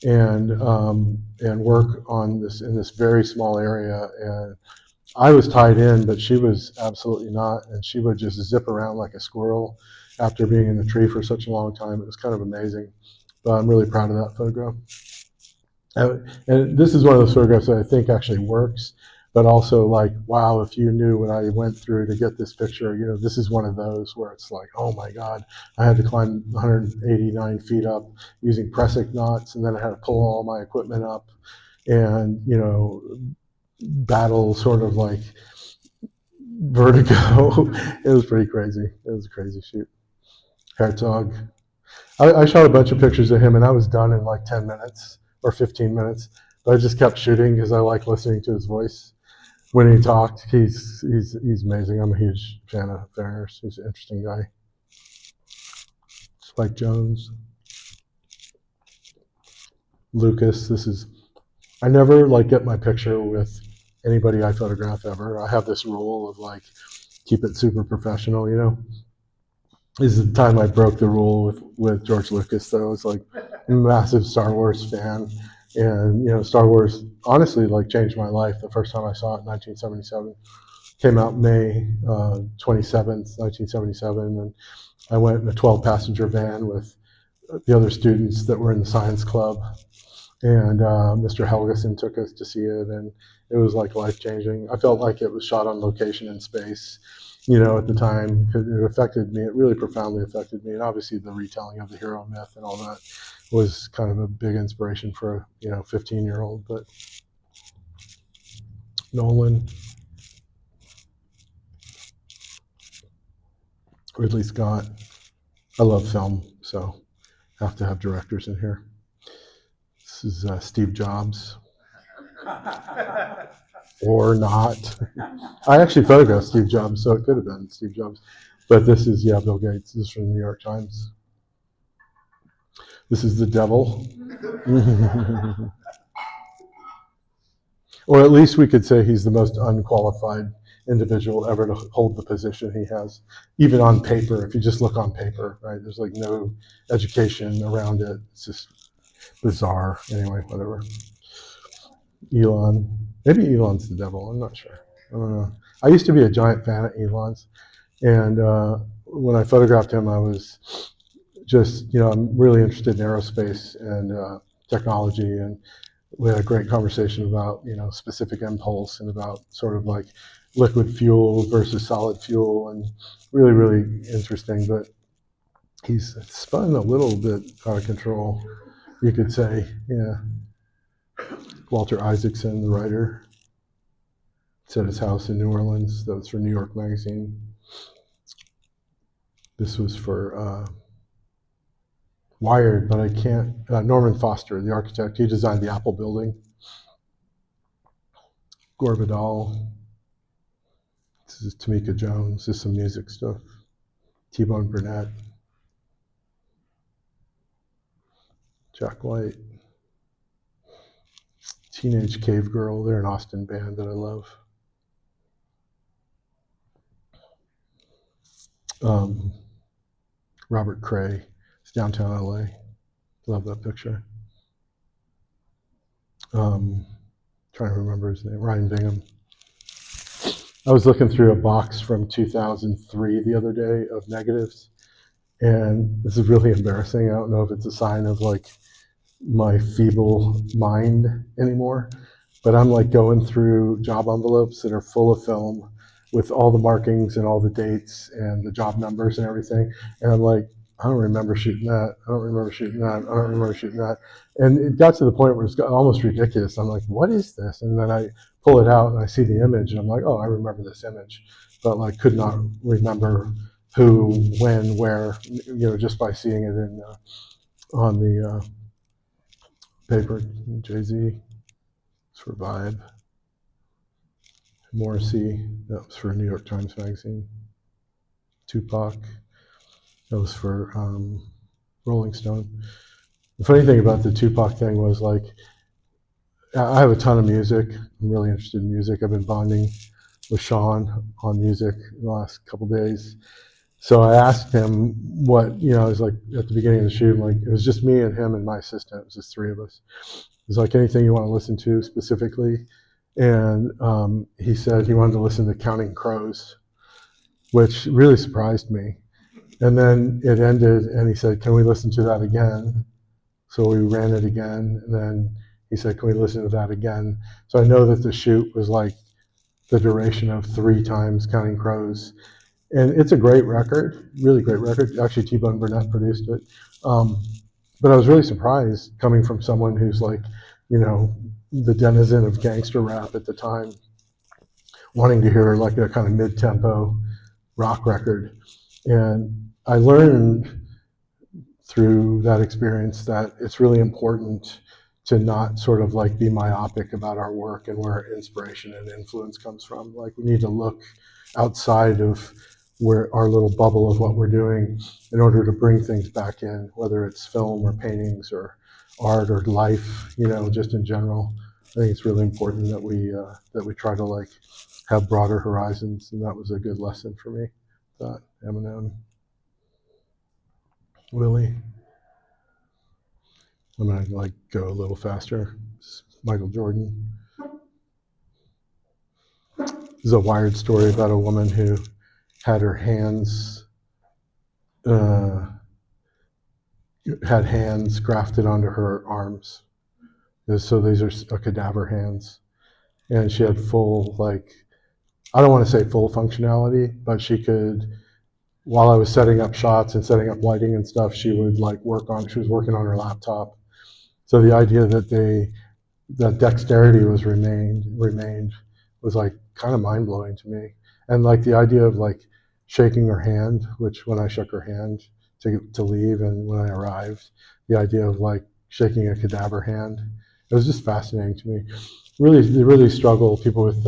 and work on this in this very small area. And I was tied in, but she was absolutely not, and she would just zip around like a squirrel after being in the tree for such a long time. It was kind of amazing, but I'm really proud of that photograph. And this is one of those photographs that I think actually works, but also like, wow, if you knew what I went through to get this picture, you know, this is one of those where it's like, oh my God, I had to climb 189 feet up using pressic knots, and then I had to pull all my equipment up and, you know, battle sort of like vertigo. It was pretty crazy. It was a crazy shoot. Herzog. I shot a bunch of pictures of him, and I was done in like 10 minutes or 15 minutes. But I just kept shooting because I like listening to his voice when he talked. He's amazing. I'm a huge fan of Ferris. He's an interesting guy. Spike Jones. Lucas. This is, I never like get my picture with anybody I photograph ever. I have this rule of like, keep it super professional, you know. This is the time I broke the rule with George Lucas, though. I was like a massive Star Wars fan. And, you know, Star Wars honestly like changed my life. The first time I saw it in 1977, came out May 27th, 1977. And I went in a 12-passenger van with the other students that were in the science club. And Mr. Helgeson took us to see it, and it was like life-changing. I felt like it was shot on location in space, you know, at the time, because it affected me. It really profoundly affected me. And obviously the retelling of the hero myth and all that was kind of a big inspiration for a, you know, 15-year-old. But Nolan, Ridley Scott. I love film, so I have to have directors in here. This is Steve Jobs. Or not. I actually photographed Steve Jobs, so it could have been Steve Jobs. But this is, yeah, Bill Gates. This is from the New York Times. This is the devil. Or at least we could say he's the most unqualified individual ever to hold the position he has, even on paper. If you just look on paper, right? There's like no education around it. It's just bizarre. Anyway, whatever. Elon. Maybe Elon's the devil. I'm not sure. I don't know. I used to be a giant fan of Elon's. And when I photographed him, I was just, you know, I'm really interested in aerospace and technology. And we had a great conversation about, you know, specific impulse and about sort of like liquid fuel versus solid fuel, and really, really interesting. But he's spun a little bit out of control, you could say. Yeah. Walter Isaacson, the writer, set his house in New Orleans. That was for New York Magazine. This was for Wired, but I can't. Norman Foster, the architect, he designed the Apple building. Gore Vidal. This is Tamika Jones. This is some music stuff. T-Bone Burnett. Jack White. Teenage Cave Girl. They're an Austin band that I love. Robert Cray. It's downtown LA. Love that picture. Trying to remember his name. Ryan Bingham. I was looking through a box from 2003 the other day of negatives, and this is really embarrassing. I don't know if it's a sign of like my feeble mind anymore. But I'm like going through job envelopes that are full of film with all the markings and all the dates and the job numbers and everything. And I'm like, I don't remember shooting that. I don't remember shooting that. I don't remember shooting that. And it got to the point where it's almost ridiculous. I'm like, what is this? And then I pull it out and I see the image and I'm like, oh, I remember this image, but like could not remember who, when, where, just by seeing it on the paper. Jay-Z for Vibe. Morrissey, that was for New York Times Magazine. Tupac, that was for Rolling Stone. The funny thing about the Tupac thing was like, I have a ton of music. I'm really interested in music. I've been bonding with Sean on music in the last couple days. So I asked him what, it was like at the beginning of the shoot, like it was just me and him and my assistant. It was just three of us. It was like, anything you want to listen to specifically? And he said he wanted to listen to Counting Crows, which really surprised me. And then it ended and he said, can we listen to that again? So we ran it again. And then he said, can we listen to that again? So I know that the shoot was like the duration of 3 times Counting Crows. And it's a great record, really great record. Actually, T-Bone Burnett produced it. But I was really surprised coming from someone who's like, the denizen of gangster rap at the time, wanting to hear like a kind of mid-tempo rock record. And I learned through that experience that it's really important to not sort of like be myopic about our work and where inspiration and influence comes from. Like we need to look outside of where our little bubble of what we're doing in order to bring things back in, whether it's film or paintings or art or life, just in general. I think it's really important that we try to like have broader horizons, and that was a good lesson for me. That Eminem, Willie. I'm gonna like go a little faster. Michael Jordan. This is a Wired story about a woman who had her hands had hands grafted onto her arms. So these are cadaver hands, and she had full I don't want to say full functionality, but she could. While I was setting up shots and setting up lighting and stuff, she would she was working on her laptop. So the idea that dexterity was remained was like kind of mind blowing to me. And like the idea of like shaking her hand, which when I shook her hand to leave and when I arrived, the idea of like shaking a cadaver hand, it was just fascinating to me. They really struggle, people with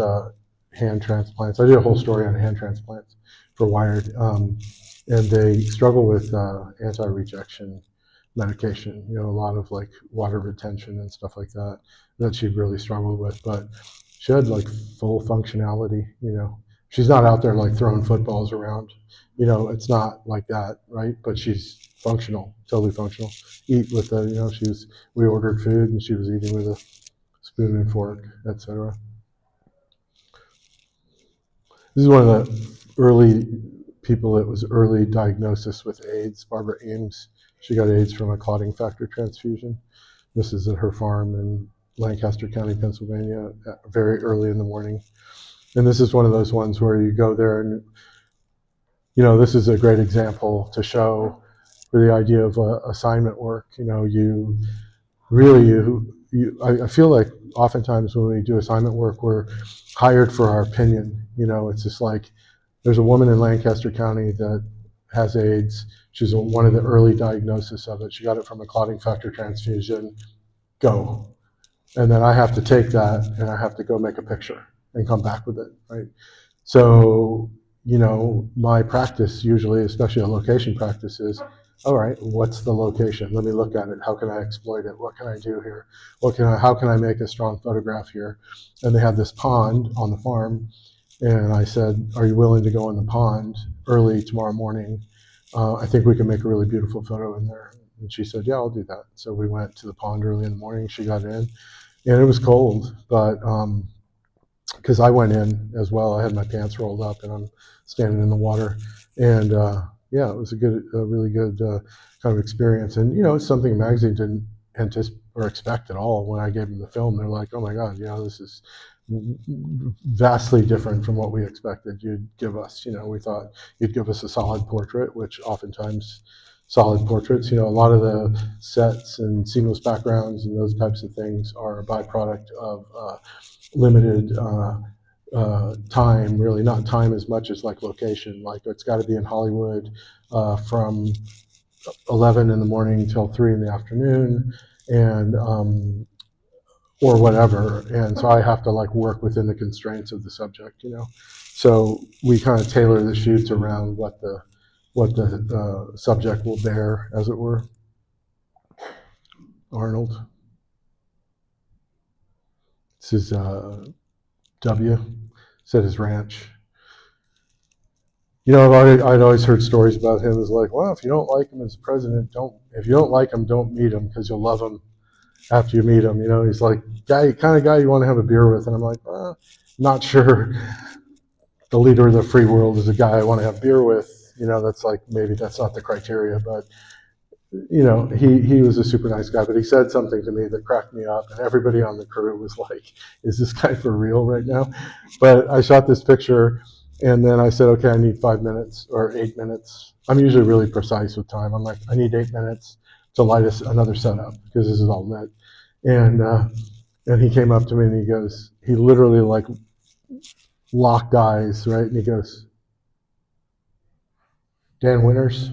hand transplants. I did a whole story on hand transplants for Wired, and they struggle with anti-rejection medication, a lot of like water retention and stuff like that she really struggled with. But she had like full functionality, she's not out there like throwing footballs around, it's not like that, right? But she's functional, totally functional. Eat with we ordered food and she was eating with a spoon and fork, etc. This is one of the early people that was early diagnosis with AIDS, Barbara Ames. She got AIDS from a clotting factor transfusion. This is at her farm in Lancaster County, Pennsylvania, very early in the morning. And this is one of those ones where you go there and, this is a great example to show for the idea of assignment work. You really, I feel like oftentimes when we do assignment work, we're hired for our opinion. It's just like, there's a woman in Lancaster County that has AIDS. She's one of the early diagnoses of it. She got it from a clotting factor transfusion. Go. And then I have to take that and I have to go make a picture and come back with it, right? So, my practice usually, especially a location practice, is, all right, what's the location? Let me look at it. How can I exploit it? What can I do here? How can I make a strong photograph here? And they have this pond on the farm. And I said, are you willing to go in the pond early tomorrow morning? I think we can make a really beautiful photo in there. And she said, yeah, I'll do that. So we went to the pond early in the morning. She got in, and it was cold, but because I went in as well, I had my pants rolled up and I'm standing in the water. And yeah, it was a really good kind of experience. And, it's something a magazine didn't anticipate or expect at all when I gave them the film. They're like, oh my God, this is vastly different from what we expected you'd give us. We thought you'd give us a solid portrait, which oftentimes solid portraits, a lot of the sets and seamless backgrounds and those types of things are a byproduct of limited time, really not time as much as like location. Like it's got to be in Hollywood from 11 in the morning till 3 in the afternoon, and or whatever. And so I have to like work within the constraints of the subject, So we kind of tailor the shoots around what the subject will bear, as it were. Arnold. This is W. It's at his ranch. I'd always heard stories about him as like, well, if you don't like him as president, if you don't like him, don't meet him, because you'll love him after you meet him. He's like kind of guy you want to have a beer with. And I'm like, not sure the leader of the free world is a guy I want to have beer with. That's like, maybe that's not the criteria, but he was a super nice guy. But he said something to me that cracked me up, and everybody on the crew was like, is this guy for real right now? But I shot this picture, and then I said, okay, I need 5 minutes or 8 minutes. I'm usually really precise with time. I'm like, I need 8 minutes to light us another setup, because this is all lit. And he came up to me and he literally like locked eyes, right? And he goes, Dan Winters,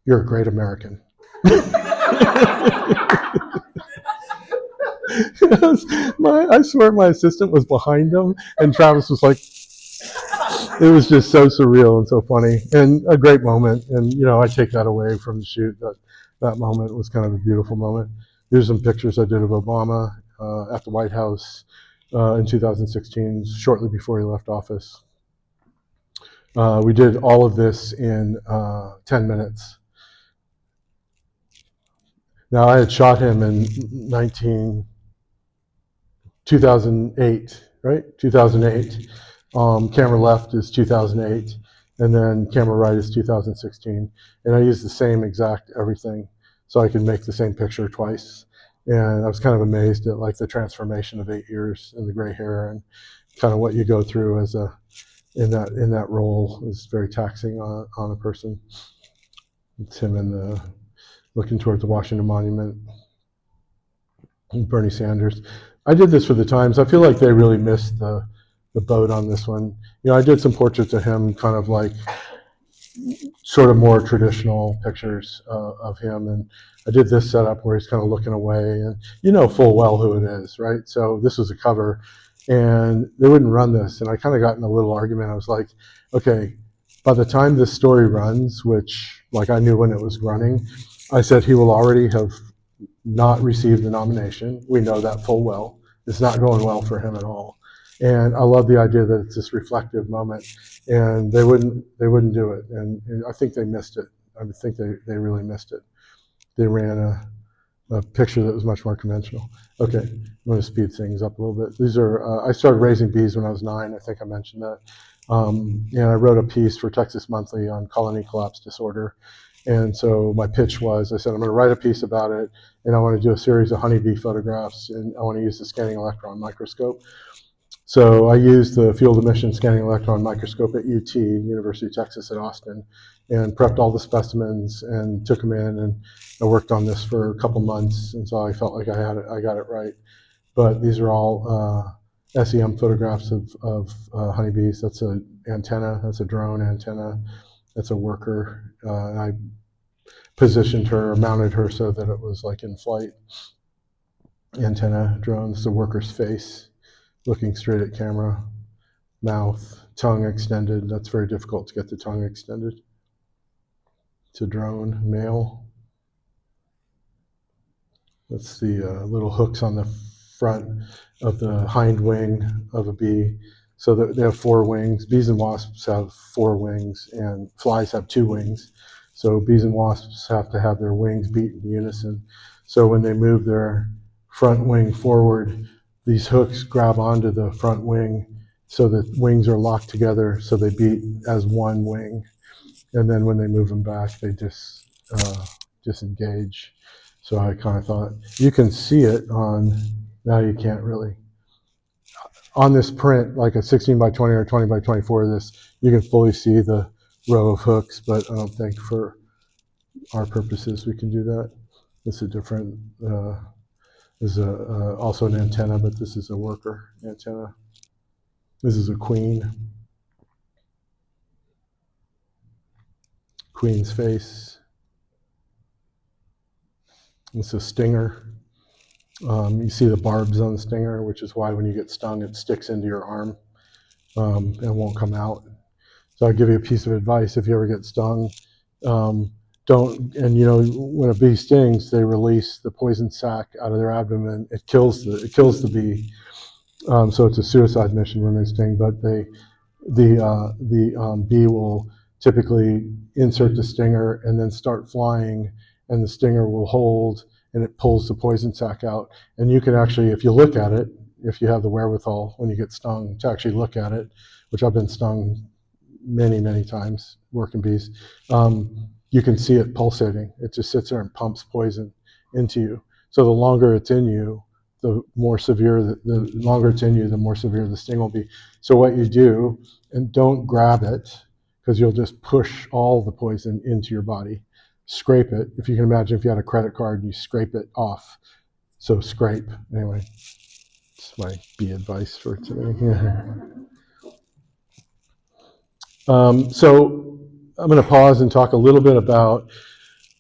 you're a great American. I swear my assistant was behind him, and Travis was like, it was just so surreal and so funny and a great moment. And, I take that away from the shoot. That moment was kind of a beautiful moment. Here's some pictures I did of Obama at the White House in 2016, shortly before he left office. We did all of this in 10 minutes. Now, I had shot him in 2008, right? 2008. Camera left is 2008, and then camera right is 2016. And I used the same exact everything, so I could make the same picture twice. And I was kind of amazed at like the transformation of 8 years and the gray hair, and kind of what you go through as in that role is very taxing on a person. It's him looking towards the Washington Monument. And Bernie Sanders. I did this for the Times. I feel like they really missed the boat on this one. I did some portraits of him, kind of like sort of more traditional pictures of him. And I did this setup where he's kind of looking away, and full well who it is, right? So this was a cover, and they wouldn't run this. And I kind of got in a little argument. I was like, okay, by the time this story runs, which like I knew when it was running, I said he will already have not received the nomination. We know that full well. It's not going well for him at all. And I love the idea that it's this reflective moment, and they wouldn't do it. And I think they missed it. I think they really missed it. They ran a picture that was much more conventional. Okay, I'm going to speed things up a little bit. These are, I started raising bees when I was 9. I think I mentioned that. And I wrote a piece for Texas Monthly on colony collapse disorder. And so my pitch was, I said, I'm going to write a piece about it, and I want to do a series of honeybee photographs, and I want to use the scanning electron microscope. So I used the field emission scanning electron microscope at UT, University of Texas at Austin, and prepped all the specimens and took them in, and I worked on this for a couple months, and so I felt like I got it right. But these are all SEM photographs of honeybees. That's an antenna, that's a drone antenna, that's a worker. And I positioned her, mounted her so that it was like in flight. Antenna, drone, it's the worker's face, looking straight at camera, mouth, tongue extended. That's very difficult to get the tongue extended. It's a drone, male. That's the little hooks on the front of the hind wing of a bee. So they have 4 wings. Bees and wasps have 4 wings, and flies have 2 wings. So bees and wasps have to have their wings beat in unison. So when they move their front wing forward, these hooks grab onto the front wing, so the wings are locked together, so they beat as one wing. And then when they move them back, they just disengage. So I kind of thought, you can see it on, now you can't really. On this print, like a 16 by 20 or 20 by 24 of this, you can fully see the row of hooks, but I don't think for our purposes we can do that. This is a different, this is also an antenna, but this is a worker antenna. This is a queen's face. It's a stinger. You see the barbs on the stinger, which is why when you get stung, it sticks into your arm and won't come out. So I'll give you a piece of advice: if you ever get stung, don't. And you know, when a bee stings, they release the poison sac out of their abdomen. It kills the bee. So it's a suicide mission when they sting. But the bee will typically insert the stinger and then start flying, and the stinger will hold and it pulls the poison sac out. And you can actually, if you look at it, if you have the wherewithal when you get stung to actually look at it, which I've been stung many times working bees, you can see it pulsating. It just sits there and pumps poison into you. So the longer it's in you, the more severe, the longer it's in you, the more severe the sting will be. So what you do, and don't grab it, because you'll just push all the poison into your body. Scrape it. If you can imagine, if you had a credit card and you scrape it off. So scrape. Anyway, it's my bee advice for today. So I'm going to pause and talk a little bit about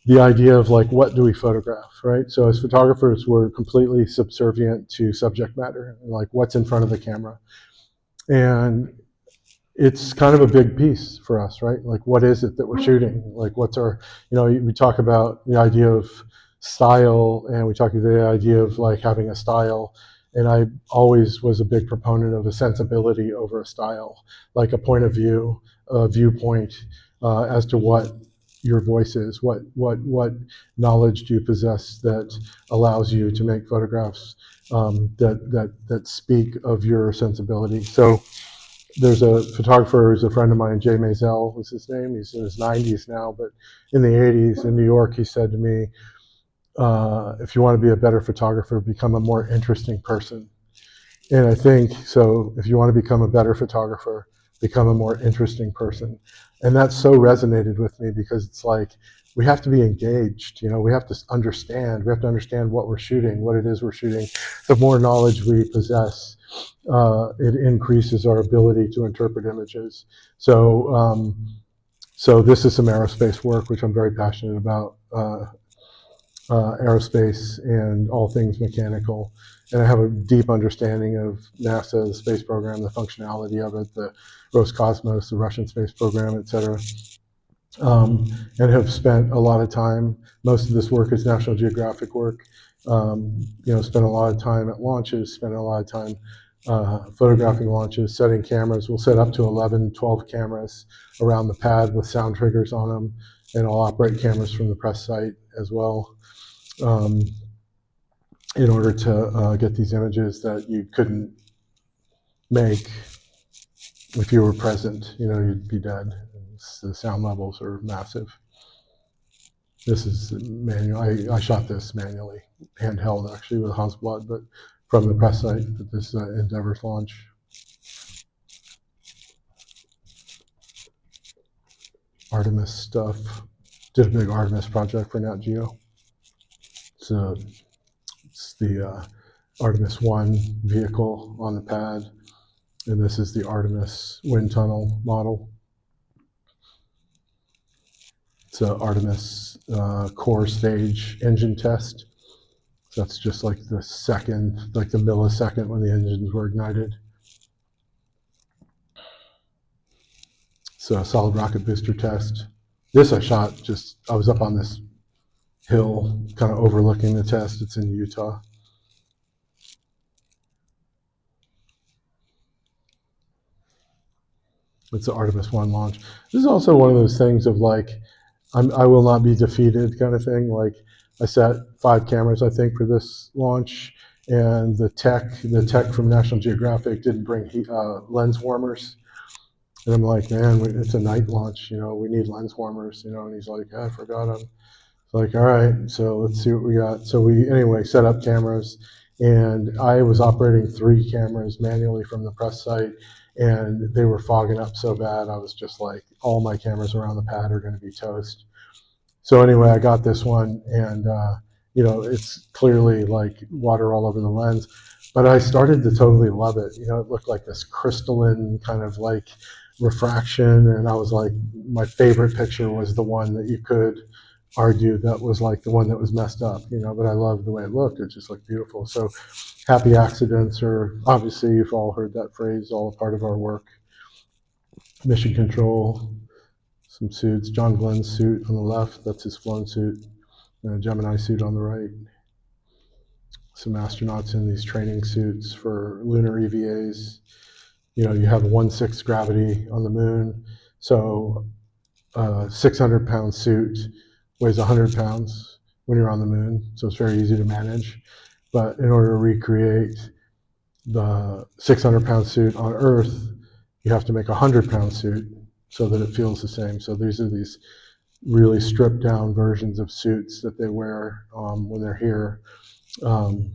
the idea of like, what do we photograph, right? So as photographers, we're completely subservient to subject matter, like what's in front of the camera. And it's kind of a big piece for us, right? Like, what is it that we're shooting? Like, what's our, you know, we talk about the idea of style, and we talk about the idea of like having a style. And I always was a big proponent of a sensibility over a style, like a point of view, a viewpoint as to what your voice is, what knowledge do you possess that allows you to make photographs that speak of your sensibility. So there's a photographer who's a friend of mine, Jay Maisel was his name. He's in his 90s now, but in the 80s in New York, he said to me, if you want to be a better photographer, become a more interesting person. And I think, so if you want to become a better photographer, become a more interesting person. And that so resonated with me, because it's like, we have to be engaged, you know, we have to understand what we're shooting, what it is we're shooting. The more knowledge we possess, it increases our ability to interpret images. So, so this is some aerospace work, which I'm very passionate about, aerospace and all things mechanical. And I have a deep understanding of NASA, the space program, the functionality of it, the Roscosmos, the Russian space program, et cetera. And have spent a lot of time, most of this work is National Geographic work, you know, spent a lot of time at launches, spent a lot of time photographing launches, setting cameras. We'll set up to 11, 12 cameras around the pad with sound triggers on them, and I'll operate cameras from the press site as well, in order to get these images that you couldn't make if you were present. You know, you'd be dead. The sound levels are massive. This is manual. I shot this manually, handheld actually with Hasselblad, but from the press site. But this Endeavor's launch. Artemis stuff. Did a big Artemis project for Nat Geo. So it's the Artemis 1 vehicle on the pad, and this is the Artemis wind tunnel model. It's an Artemis core stage engine test. So that's just like the second, like the millisecond when the engines were ignited. So a solid rocket booster test. This I shot just, I was up on this hill kind of overlooking the test. It's in Utah. It's the Artemis 1 launch. This is also one of those things of like, I will not be defeated kind of thing. Like, I set 5 cameras, I think, for this launch, and the tech from National Geographic didn't bring lens warmers. And I'm like, man, it's a night launch, you know, we need lens warmers, you know, and he's like, yeah, I forgot them. Like, all right, so let's see what we got. So we, anyway, set up cameras, and I was operating 3 cameras manually from the press site, and they were fogging up so bad. I was just like, all my cameras around the pad are going to be toast. So anyway, I got this one, and it's clearly like water all over the lens, but I started to totally love it. It looked like this crystalline kind of like refraction, and I was like, my favorite picture was the one that you could argue that was like the one that was messed up, but I loved the way it looked. It just looked beautiful. So happy accidents are, obviously, you've all heard that phrase, all a part of our work. Mission control, some suits. John Glenn's suit on the left, that's his flown suit. And a Gemini suit on the right. Some astronauts in these training suits for lunar EVAs. You have 1/6 gravity on the moon. So a 600-pound suit weighs 100 pounds when you're on the moon. So it's very easy to manage. But in order to recreate the 600-pound suit on Earth, you have to make a 100-pound suit so that it feels the same. So these are these really stripped down versions of suits that they wear when they're here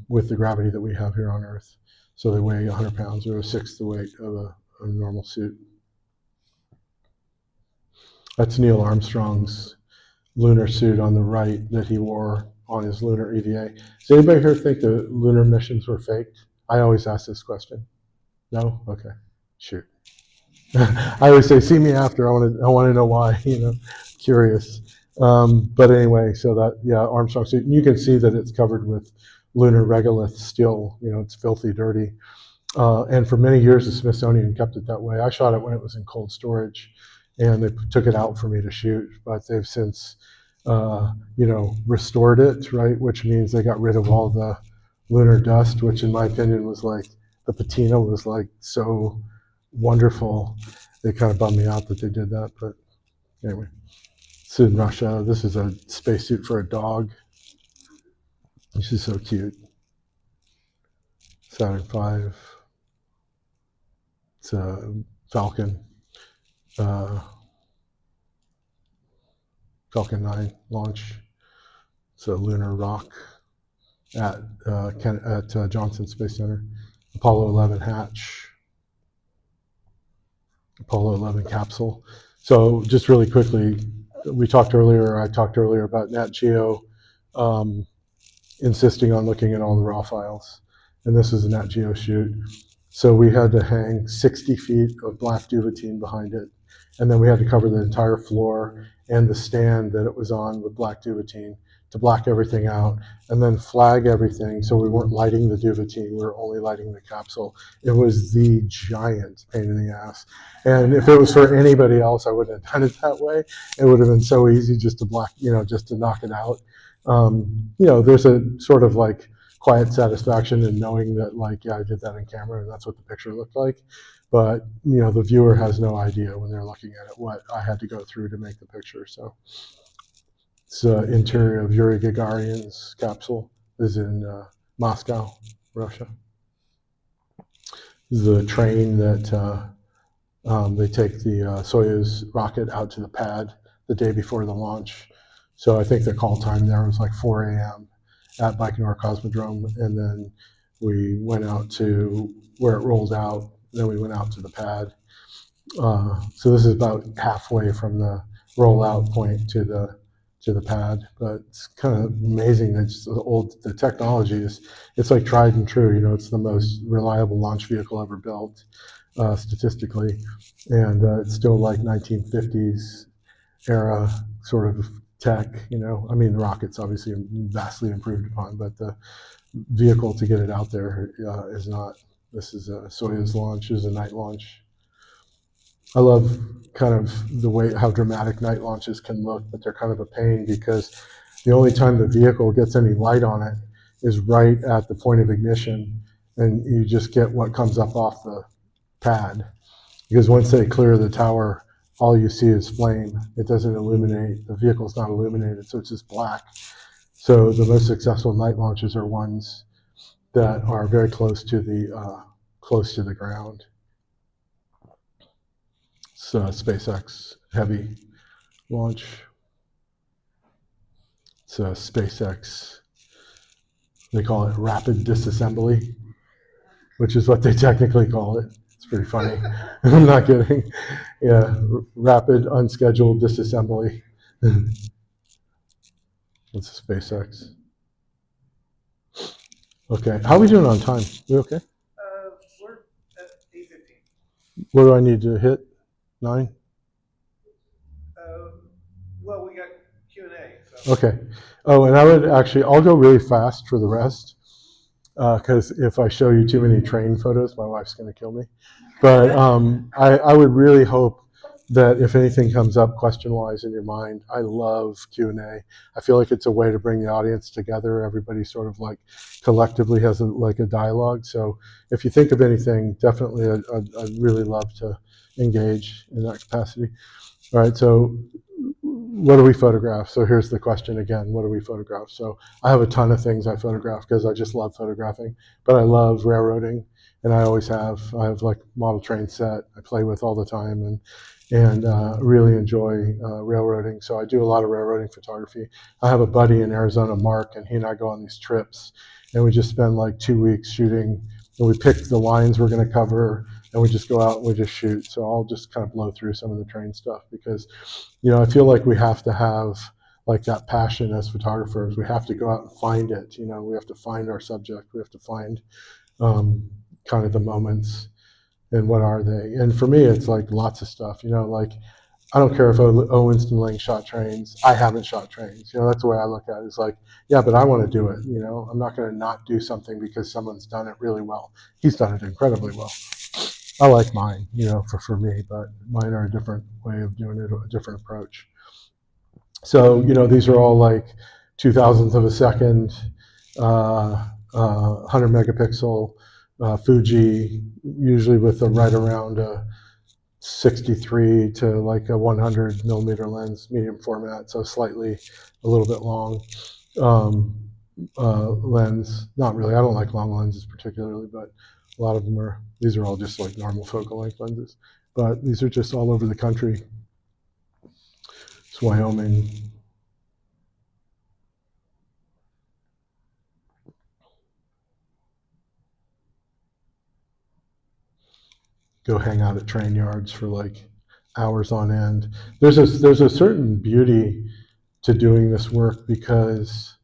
with the gravity that we have here on Earth. So they weigh 100 pounds, or 1/6 the weight of a normal suit. That's Neil Armstrong's lunar suit on the right that he wore on his lunar EVA. Does anybody here think the lunar missions were faked? I always ask this question. No? Okay. Shoot. I always say, see me after. I want to know why. Curious. But anyway, so that, yeah, Armstrong suit. And you can see that it's covered with lunar regolith still. It's filthy dirty. And for many years, the Smithsonian kept it that way. I shot it when it was in cold storage, and they took it out for me to shoot. But they've since, restored it, right? Which means they got rid of all the lunar dust, which in my opinion was like, the patina was like so wonderful. It kind of bummed me out that they did that. But anyway, it's in Russia. This is a spacesuit for a dog. This is so cute. Saturn V. It's a Falcon. Falcon 9 launch. It's a lunar rock at Johnson Space Center. Apollo 11 hatch. Apollo 11 capsule. So just really quickly, I talked earlier about Nat Geo insisting on looking at all the raw files. And this is a Nat Geo shoot. So we had to hang 60 feet of black duvetine behind it. And then we had to cover the entire floor and the stand that it was on with black duvetine to black everything out, and then flag everything so we weren't lighting the duvetine, we were only lighting the capsule. It was the giant pain in the ass. And if it was for anybody else, I wouldn't have done it that way. It would have been so easy just to just to knock it out. There's a sort of like quiet satisfaction in knowing that, like, yeah, I did that in camera and that's what the picture looked like. But the viewer has no idea when they're looking at it what I had to go through to make the picture. So it's the interior of Yuri Gagarin's capsule. This is in Moscow, Russia. This is the train that they take the Soyuz rocket out to the pad the day before the launch. So I think the call time there was like 4 a.m. at Baikonur Cosmodrome, and then we went out to where it rolled out. Then we went out to the pad. So this is about halfway from the rollout point to the pad. But it's kind of amazing that the technology it's like tried and true. It's the most reliable launch vehicle ever built statistically, and it's still like 1950s era sort of tech. I mean, the rocket's obviously vastly improved upon, but the vehicle to get it out there is not. This is a Soyuz launch. This is a night launch. I love kind of the way how dramatic night launches can look, but they're kind of a pain because the only time the vehicle gets any light on it is right at the point of ignition, and you just get what comes up off the pad. Because once they clear the tower, all you see is flame. It doesn't illuminate. The vehicle's not illuminated, so it's just black. So the most successful night launches are ones that are very close to the ground. It's SpaceX Heavy launch. It's a SpaceX, they call it rapid disassembly, which is what they technically call it. It's pretty funny. I'm not kidding. Yeah, rapid unscheduled disassembly. It's a SpaceX. Okay, how are we doing on time? We okay? We're at 8:15. What do I need to hit? 9? Well, we got Q&A. So. Okay. Oh, and I would actually, I'll go really fast for the rest, because if I show you too many train photos, my wife's going to kill me. But I would really hope that if anything comes up question-wise in your mind, I love Q&A. I feel like it's a way to bring the audience together. Everybody sort of like collectively has like a dialogue. So if you think of anything, definitely I'd really love to engage in that capacity. All right, so what do we photograph? So here's the question again, what do we photograph? So I have a ton of things I photograph because I just love photographing, but I love railroading, and I always have. I have like model train set I play with all the time, and really enjoy railroading. So I do a lot of railroading photography. I have a buddy in Arizona, Mark, and he and I go on these trips, and we just spend like 2 weeks shooting, and we pick the lines we're going to cover, and we just go out and we just shoot. So I'll just kind of blow through some of the train stuff because, I feel like we have to have like that passion as photographers. We have to go out and find it. We have to find our subject. We have to find kind of the moments and what are they. And for me, it's like lots of stuff. Like I don't care if Owen's and Lang shot trains. I haven't shot trains. That's the way I look at it. It's like, yeah, but I want to do it. I'm not going to not do something because someone's done it really well. He's done it incredibly well. I like mine, for me, but mine are a different way of doing it, a different approach. So, these are all like 2,000th of a second, 100 megapixel Fuji, usually with a right around a 63 to like a 100 millimeter lens, medium format, so slightly a little bit long lens. Not really, I don't like long lenses particularly, but a lot of them are, these are all just like normal focal length lenses, but these are just all over the country. It's Wyoming. Go hang out at train yards for like hours on end. There's a certain beauty to doing this work because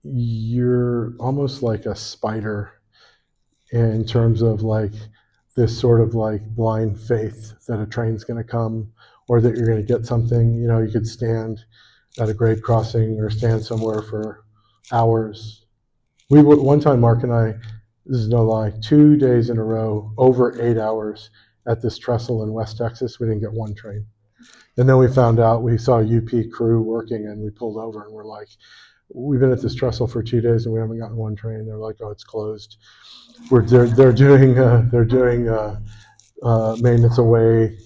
you're almost like a spider in terms of like this sort of like blind faith that a train's going to come or that you're going to get something. You could stand at a grade crossing or stand somewhere for hours. One time, Mark and I, this is no lie, 2 days in a row, over 8 hours at this trestle in West Texas. We didn't get one train. And then we found out, we saw a UP crew working, and we pulled over and we're like, we've been at this trestle for 2 days and we haven't gotten one train. They're like, oh, it's closed. They're doing maintenance away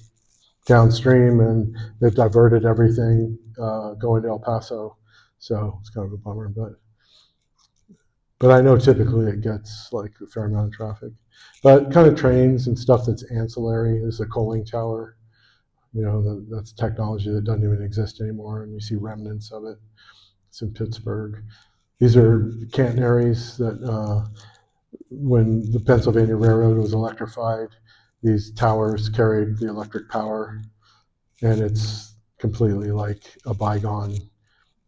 downstream, and they've diverted everything going to El Paso. So it's kind of a bummer, but I know typically it gets like a fair amount of traffic. But kind of trains and stuff that's ancillary is the coaling tower. That's technology that doesn't even exist anymore, and you see remnants of it. It's in Pittsburgh. These are catenaries that when the Pennsylvania Railroad was electrified, these towers carried the electric power, and it's completely like a bygone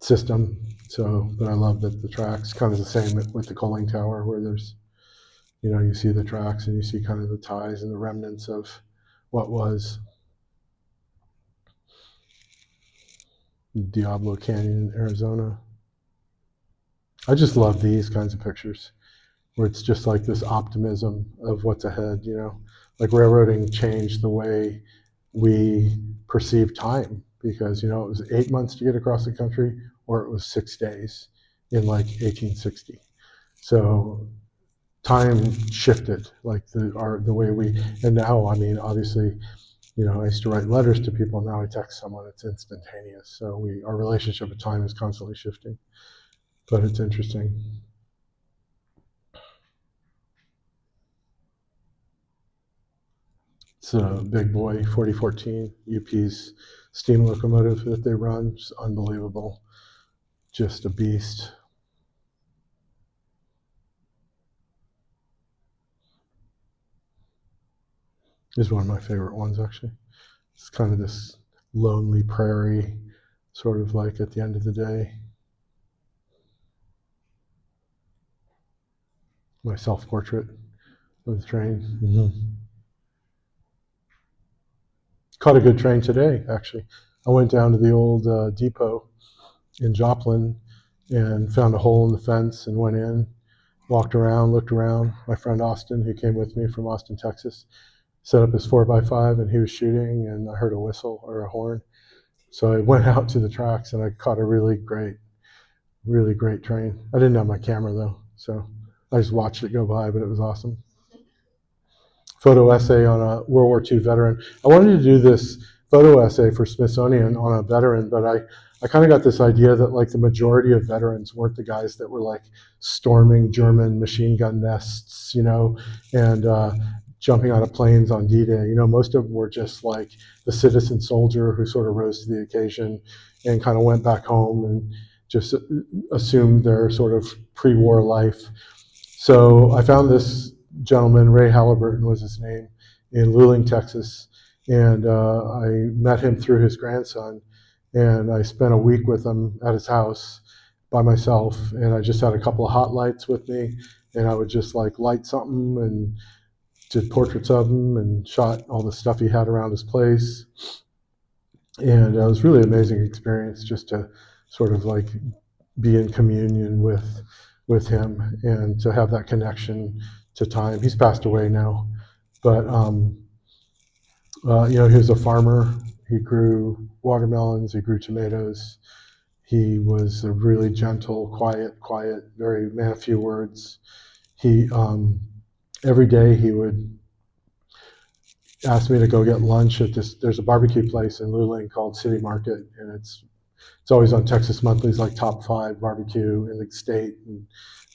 system. So, but I love that the tracks kind of the same with the coaling tower, where there's, you see the tracks and you see kind of the ties and the remnants of what was. Diablo Canyon in Arizona. I just love these kinds of pictures where it's just like this optimism of what's ahead, like railroading changed the way we perceive time because, it was 8 months to get across the country or it was 6 days in like 1860. So time shifted, like the way we, and now, I mean, obviously, I used to write letters to people. Now I text someone, it's instantaneous. So our relationship with time is constantly shifting, but it's interesting. It's a big boy 4014 UP's steam locomotive that they run. It's unbelievable. just a beast. This is one of my favorite ones, actually. It's kind of this lonely prairie, sort of like at the end of the day. My self-portrait of the train. Mm-hmm. Caught a good train today, actually. I went down to the old depot in Joplin and found a hole in the fence and went in, walked around, looked around. My friend Austin, who came with me from Austin, Texas, set up his 4x5 and he was shooting, and I heard a whistle or a horn. So I went out to the tracks and I caught a really great train. I didn't have my camera though, so I just watched it go by, but it was awesome. Photo essay on a World War II veteran. I wanted to do this photo essay for Smithsonian on a veteran, but I kind of got this idea that like the majority of veterans weren't the guys that were like storming German machine gun nests, you know, and jumping out of planes on D-Day. You know, most of them were just like the citizen soldier who sort of rose to the occasion and kind of went back home and just assumed their sort of pre-war life. So I found this gentleman, Ray Halliburton was his name, in Luling, Texas, and I met him through his grandson, and I spent a week with him at his house by myself, and I just had a couple of hot lights with me, and I would just like light something and did portraits of him and shot all the stuff he had around his place. And it was really amazing experience just to sort of like be in communion with him and to have that connection to time. He's passed away now, but you know, he was a farmer. He grew watermelons. He grew tomatoes. He was a really gentle, quiet, very man of few words. He every day he would ask me to go get lunch at this. There's a barbecue place in Luling called City Market, and it's always on Texas Monthly's like top 5 barbecue in the state, and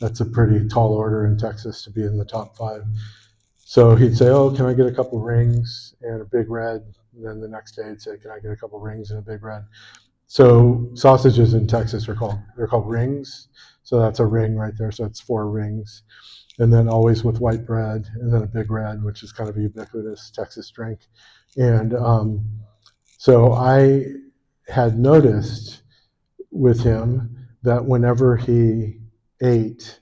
that's a pretty tall order in Texas to be in the top 5. So he'd say, "Oh, can I get a couple rings and a big red?" And then the next day he'd say, "Can I get a couple rings and a big red?" So sausages in Texas are called rings. So that's a ring right there. So it's 4 rings, and then always with white bread, and then a big red, which is kind of a ubiquitous Texas drink. And so I had noticed with him that whenever he ate,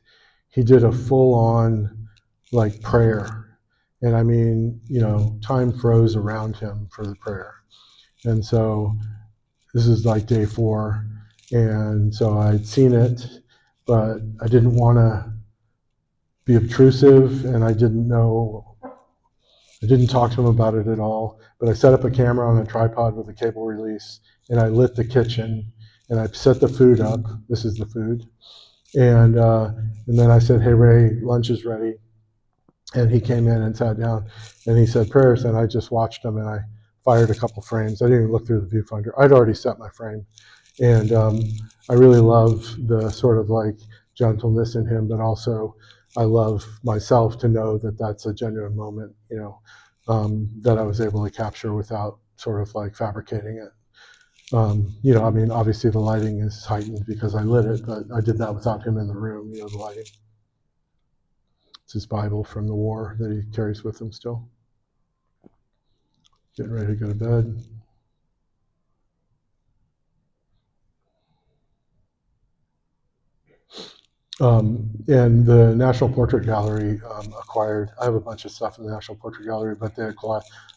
he did a full-on like prayer. And I mean, you know, time froze around him for the prayer. And so this is like day 4. And so I'd seen it, but I didn't want to be obtrusive, and I didn't talk to him about it at all. But I set up a camera on a tripod with a cable release, and I lit the kitchen, and I set the food up. This is the food. And then I said, "Hey, Ray, lunch is ready." And he came in and sat down, and he said prayers, and I just watched him, and I fired a couple frames. I didn't even look through the viewfinder. I'd already set my frame. And I really love the sort of like gentleness in him, but also I love myself to know that that's a genuine moment, you know, that I was able to capture without sort of like fabricating it. You know, I mean, obviously the lighting is heightened because I lit it, but I did that without him in the room, you know, the lighting. It's his Bible from the war that he carries with him still. Getting ready to go to bed. And the National Portrait Gallery acquired, I have a bunch of stuff in the National Portrait Gallery, but they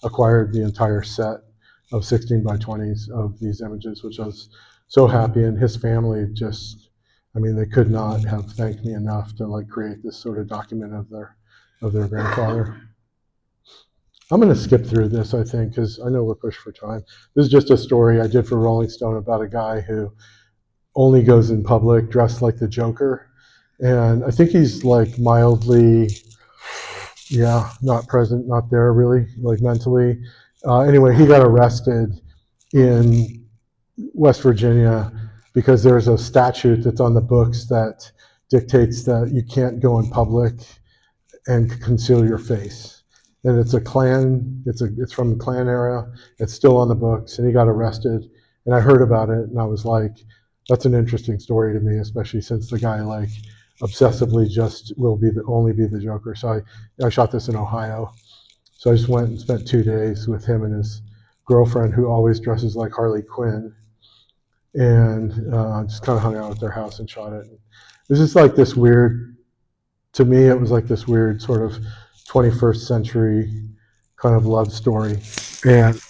acquired the entire set of 16 by 20s of these images, which I was so happy. And his family just, I mean, they could not have thanked me enough to like create this sort of document of their grandfather. I'm going to skip through this, I think, because I know we're pushed for time. This is just a story I did for Rolling Stone about a guy who only goes in public dressed like the Joker. And I think he's like mildly, not present, not there really, like mentally. Anyway, he got arrested in West Virginia because there's a statute that's on the books that dictates that you can't go in public and conceal your face. And it's a Klan, it's from the Klan era, it's still on the books, and he got arrested. And I heard about it, and I was like, that's an interesting story to me, especially since the guy like obsessively just will be the only be the Joker. So I shot this in Ohio. So I just went and spent 2 days with him and his girlfriend, who always dresses like Harley Quinn, and just kind of hung out at their house and shot it. It was just like this weird. To me, it was like this weird sort of 21st century kind of love story, and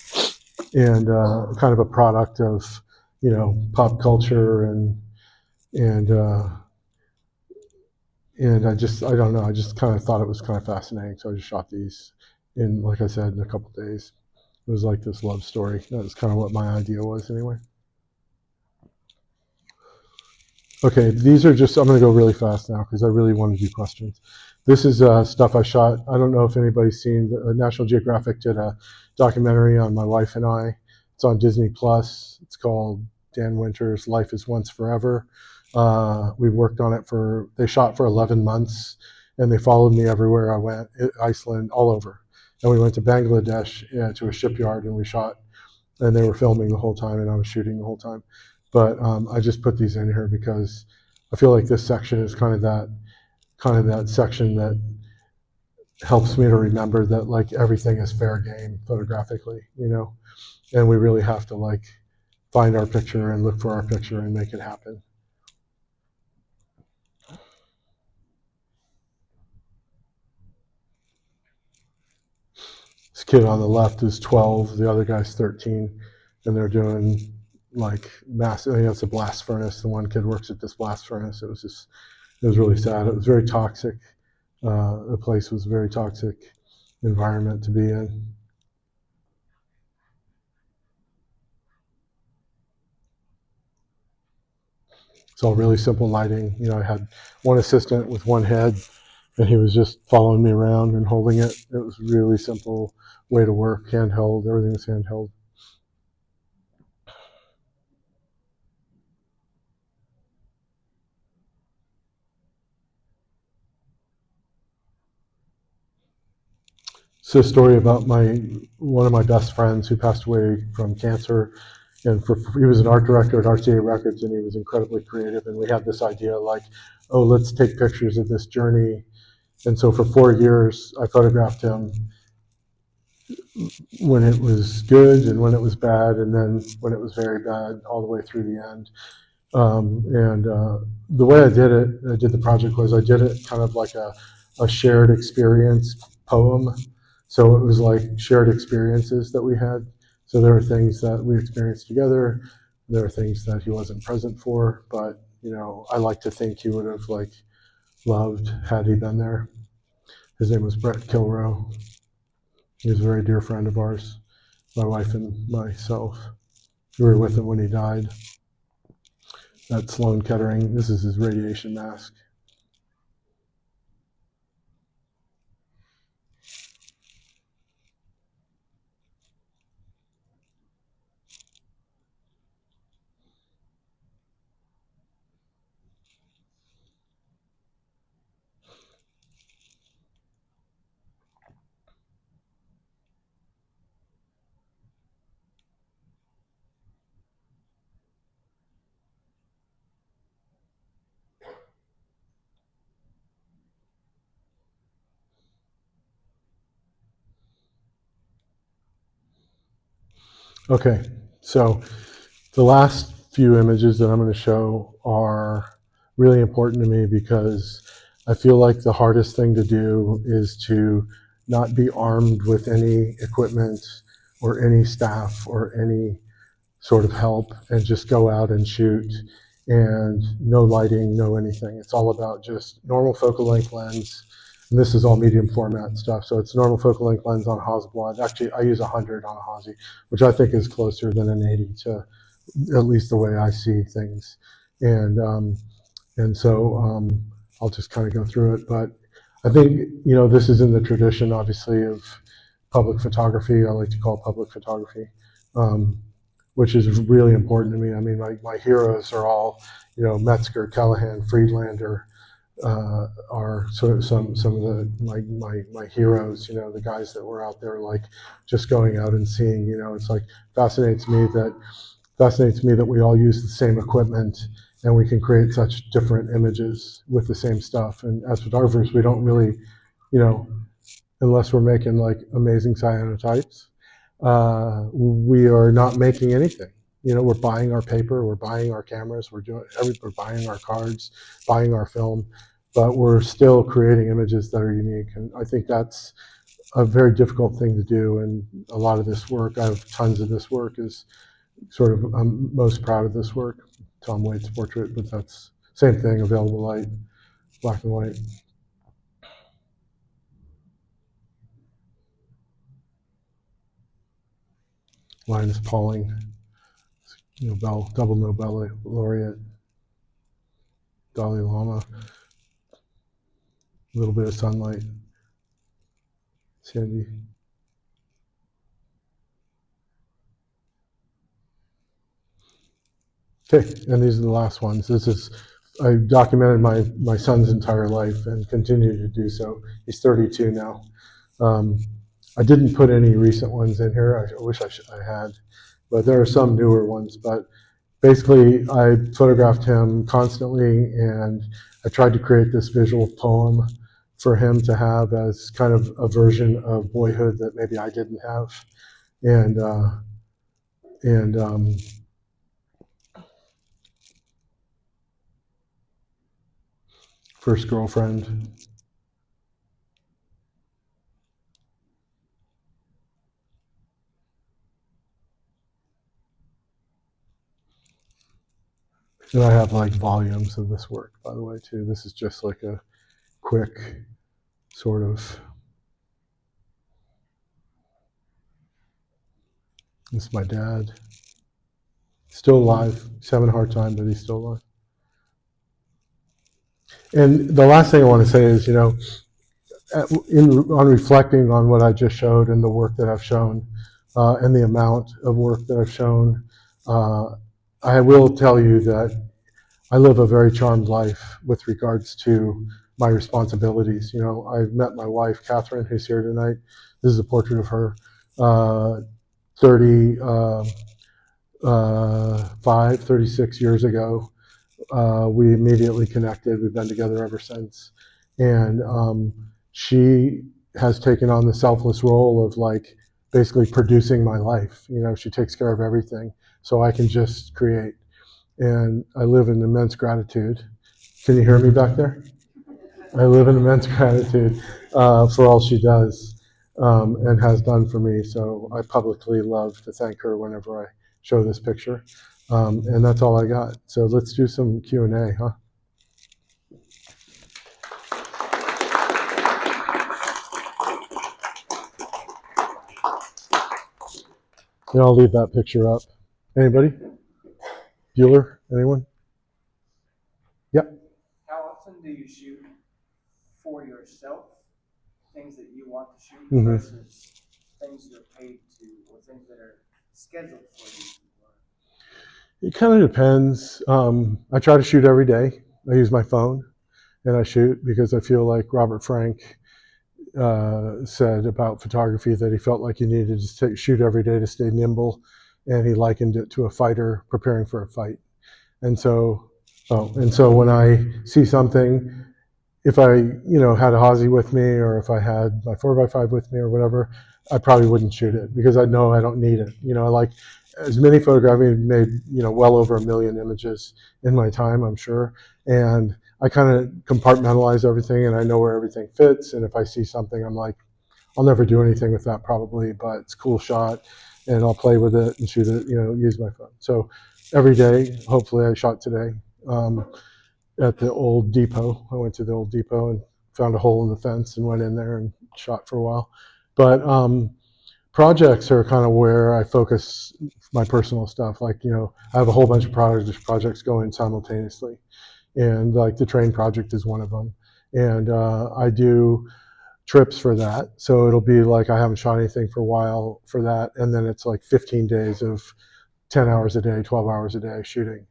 kind of a product of pop culture and I don't know, I just kind of thought it was kind of fascinating, so I just shot these in, like I said, in a couple of days. It was like this love story. That was kind of what my idea was anyway. Okay, these are just, I'm going to go really fast now because I really want to do questions. This is stuff I shot. I don't know if anybody's seen, National Geographic did a documentary on my wife and I. It's on Disney Plus. It's called Dan Winter's Life is Once Forever. We worked on it they shot for 11 months, and they followed me everywhere I went, Iceland, all over. And we went to Bangladesh, to a shipyard, and we shot, and they were filming the whole time, and I was shooting the whole time. But I just put these in here because I feel like this section is kind of that section that helps me to remember that like everything is fair game photographically, and we really have to like find our picture and look for our picture and make it happen. This kid on the left is 12, the other guy's 13, and they're doing like massive. It's a blast furnace. The one kid works at this blast furnace. It was really sad. It was very toxic. The place was a very toxic environment to be in. It's all really simple lighting. I had one assistant with one head, and he was just following me around and holding it. It was really simple way to work, handheld. Everything was handheld. It's a story about one of my best friends who passed away from cancer, and he was an art director at RCA Records, and he was incredibly creative. And we had this idea like, oh, let's take pictures of this journey. And so for 4 years, I photographed him when it was good and when it was bad, and then when it was very bad, all the way through the end. The way I did the project was I did it kind of like a shared experience poem. So it was like shared experiences that we had. So there were things that we experienced together. There are things that he wasn't present for, but I like to think he would have like loved had he been there. His name was Brett Kilrow. He was a very dear friend of ours, my wife and myself. We were with him when he died at Sloan Kettering. This is his radiation mask. Okay, so the last few images that I'm going to show are really important to me because I feel like the hardest thing to do is to not be armed with any equipment or any staff or any sort of help and just go out and shoot, and no lighting, no anything. It's all about just normal focal length lens. And this is all medium format stuff. So it's normal focal length lens on a Hasselblad. Actually, I use 100 on a Hasi, which I think is closer than an 80 to at least the way I see things. And so I'll just kind of go through it. But I think, this is in the tradition, obviously, of public photography. I like to call it public photography, which is really important to me. I mean, my heroes are all, Metzger, Callahan, Friedlander, are sort of some of the my heroes, the guys that were out there like just going out and seeing. It's like fascinates me that fascinates me that we all use the same equipment and we can create such different images with the same stuff. And as photographers, we don't really, you know, unless we're making like amazing cyanotypes, we are not making anything. You know, we're buying our paper, we're buying our cameras, we're buying our cards, buying our film, but we're still creating images that are unique. And I think that's a very difficult thing to do. And a lot of this work, I have tons of this work, is sort of, I'm most proud of this work. Tom Waite's portrait, but that's same thing, available light, black and white. Linus Pauling, double Nobel laureate. Dalai Lama, a little bit of sunlight. Sandy. Okay, and these are the last ones. I documented my son's entire life and continue to do so. He's 32 now. I didn't put any recent ones in here. I wish I had, but there are some newer ones. But basically, I photographed him constantly, and I tried to create this visual poem for him to have as kind of a version of boyhood that maybe I didn't have. And first girlfriend. And I have like volumes of this work, by the way, too. This is just like a quick sort of, this is my dad. Still alive. He's having a hard time, but he's still alive. And the last thing I want to say is, on reflecting on what I just showed and the work that I've shown, and the amount of work that I've shown, I will tell you that I live a very charmed life with regards to my responsibilities. I've met my wife, Catherine, who's here tonight. This is a portrait of her, 36 years ago. We immediately connected. We've been together ever since. And she has taken on the selfless role of like basically producing my life. She takes care of everything so I can just create. And I live in immense gratitude. Can you hear me back there? I live in immense gratitude for all she does and has done for me. So I publicly love to thank her whenever I show this picture. And that's all I got. So let's do some Q&A, huh? And I'll leave that picture up. Anybody? Bueller? Anyone? Yep. How often do you shoot for yourself, things that you want to shoot, versus things you're paid to, or things that are scheduled for you? It kind of depends. I try to shoot every day. I use my phone and I shoot because I feel like Robert Frank said about photography that he felt like you needed to shoot every day to stay nimble, and he likened it to a fighter preparing for a fight. And so when I see something, if I had a Hazy with me, or if I had my 4x5 with me or whatever, I probably wouldn't shoot it because I know I don't need it. Like as many photographs, I've made well over 1 million images in my time, I'm sure, and I kind of compartmentalize everything, and I know where everything fits. And if I see something, I'm like, I'll never do anything with that probably, but it's a cool shot, and I'll play with it and shoot it. Use my phone. So every day, hopefully, I shot today at the old depot. I went to the old depot and found a hole in the fence and went in there and shot for a while. But projects are kind of where I focus my personal stuff. Like, I have a whole bunch of projects going simultaneously. And like the train project is one of them. And I do trips for that. So it'll be like I haven't shot anything for a while for that. And then it's like 15 days of 10 hours a day, 12 hours a day shooting.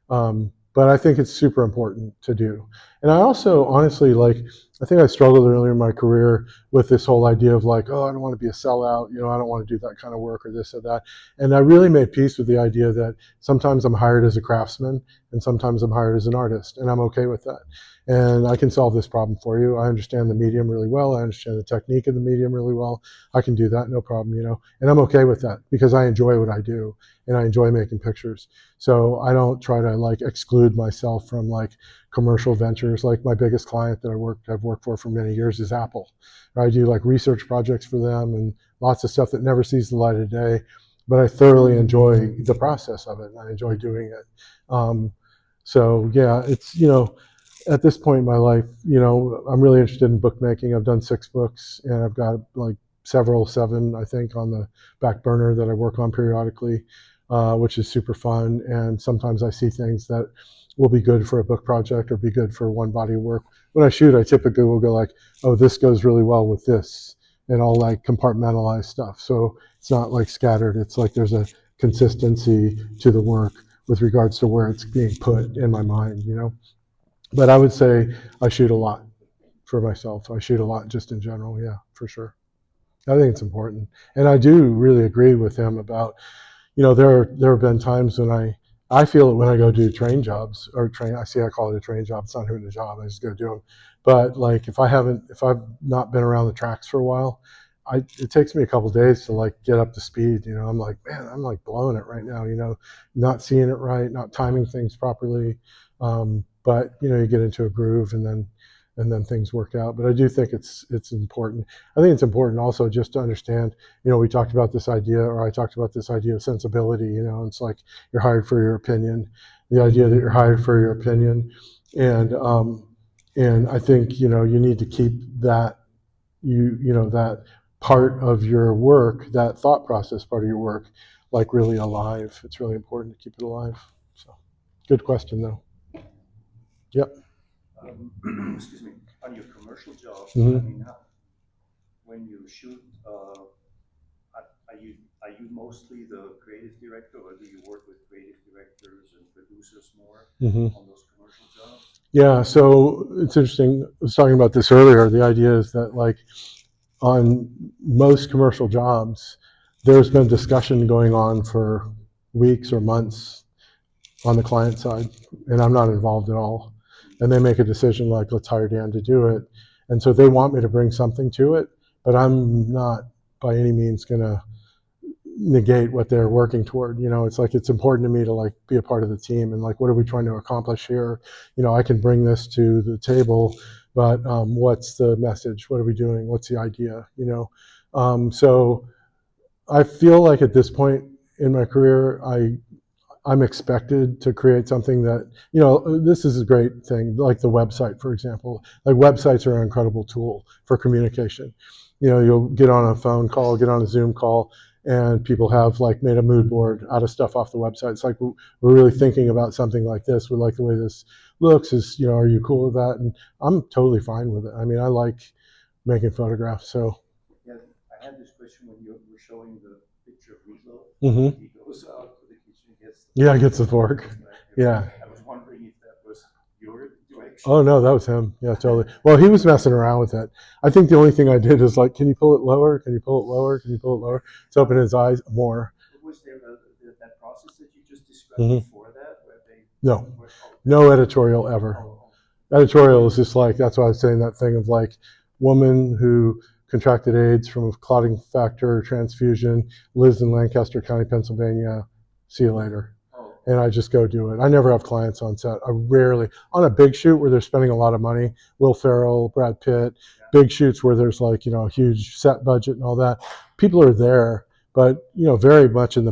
But I think it's super important to do. And I also honestly, like, I think I struggled earlier in my career with this whole idea of like, oh, I don't want to be a sellout, I don't want to do that kind of work or this or that. And I really made peace with the idea that sometimes I'm hired as a craftsman and sometimes I'm hired as an artist, and I'm okay with that. And I can solve this problem for you. I understand the medium really well. I understand the technique of the medium really well. I can do that, no problem, and I'm okay with that because I enjoy what I do and I enjoy making pictures. So I don't try to like exclude myself from like commercial ventures. Like my biggest client that I've worked for many years is Apple. I do like research projects for them and lots of stuff that never sees the light of day, but I thoroughly enjoy the process of it and I enjoy doing it. So yeah, it's, at this point in my life, I'm really interested in bookmaking. I've done 6 books and I've got like 7, I think, on the back burner that I work on periodically, which is super fun. And sometimes I see things that will be good for a book project or be good for one body of work. When I shoot, I typically will go like, oh, this goes really well with this. And I'll like compartmentalize stuff. So it's not like scattered. It's like there's a consistency to the work with regards to where it's being put in my mind, But I would say I shoot a lot for myself. I shoot a lot just in general, yeah, for sure. I think it's important. And I do really agree with him about, there have been times when I feel it when I go do train jobs or I call it a train job. It's not even a job. I just go do them. But like if I've not been around the tracks for a while, it takes me a couple of days to like get up to speed. I'm like, man, I'm like blowing it right now, not seeing it right, not timing things properly. But you get into a groove and then things work out. But I do think it's important. I think it's important also just to understand, we talked about this idea, or I talked about this idea of sensibility, it's like you're hired for your opinion, the idea that you're hired for your opinion. And I think, you need to keep that, that part of your work, that thought process part of your work, like really alive. It's really important to keep it alive. So good question though. Yep. Excuse me, on your commercial job, Mhm. when you shoot, are you mostly the creative director, or do you work with creative directors and producers more on those commercial jobs? Yeah, so it's interesting. I was talking about this earlier. The idea is that like on most commercial jobs, there's been discussion going on for weeks or months on the client side, and I'm not involved at all. And they make a decision like, let's hire Dan to do it. And so they want me to bring something to it, but I'm not by any means going to negate what they're working toward. It's like it's important to me to like be a part of the team and like what are we trying to accomplish here. I can bring this to the table, but what's the message? What are we doing? What's the idea? So I feel like at this point in my career, I'm expected to create something that, this is a great thing, like the website, for example. Like websites are an incredible tool for communication. You'll get on a phone call, get on a Zoom call, and people have like made a mood board out of stuff off the website. It's like, we're really thinking about something like this. We like the way this looks. Are you cool with that? And I'm totally fine with it. I mean, I like making photographs, so. Yeah, I had this question when you were showing the picture of Meatloaf. Mm-hmm. He goes out to the kitchen, gets the fork. Yeah. I was wondering if that was your direction. Oh no, that was him. Yeah, totally. Well, he was messing around with it. I think the only thing I did is like, can you pull it lower? Can you pull it lower? Can you pull it lower? To open his eyes more. Was there that process that you just described before that, where they? No editorial ever. Editorial is just like, that's why I was saying that thing of like, woman who contracted AIDS from a clotting factor transfusion, lives in Lancaster County, Pennsylvania. See you later. And I just go do it. I never have clients on set. I rarely, on a big shoot where they're spending a lot of money, Will Ferrell, Brad Pitt, big shoots where there's like, a huge set budget and all that, people are there, but, very much in the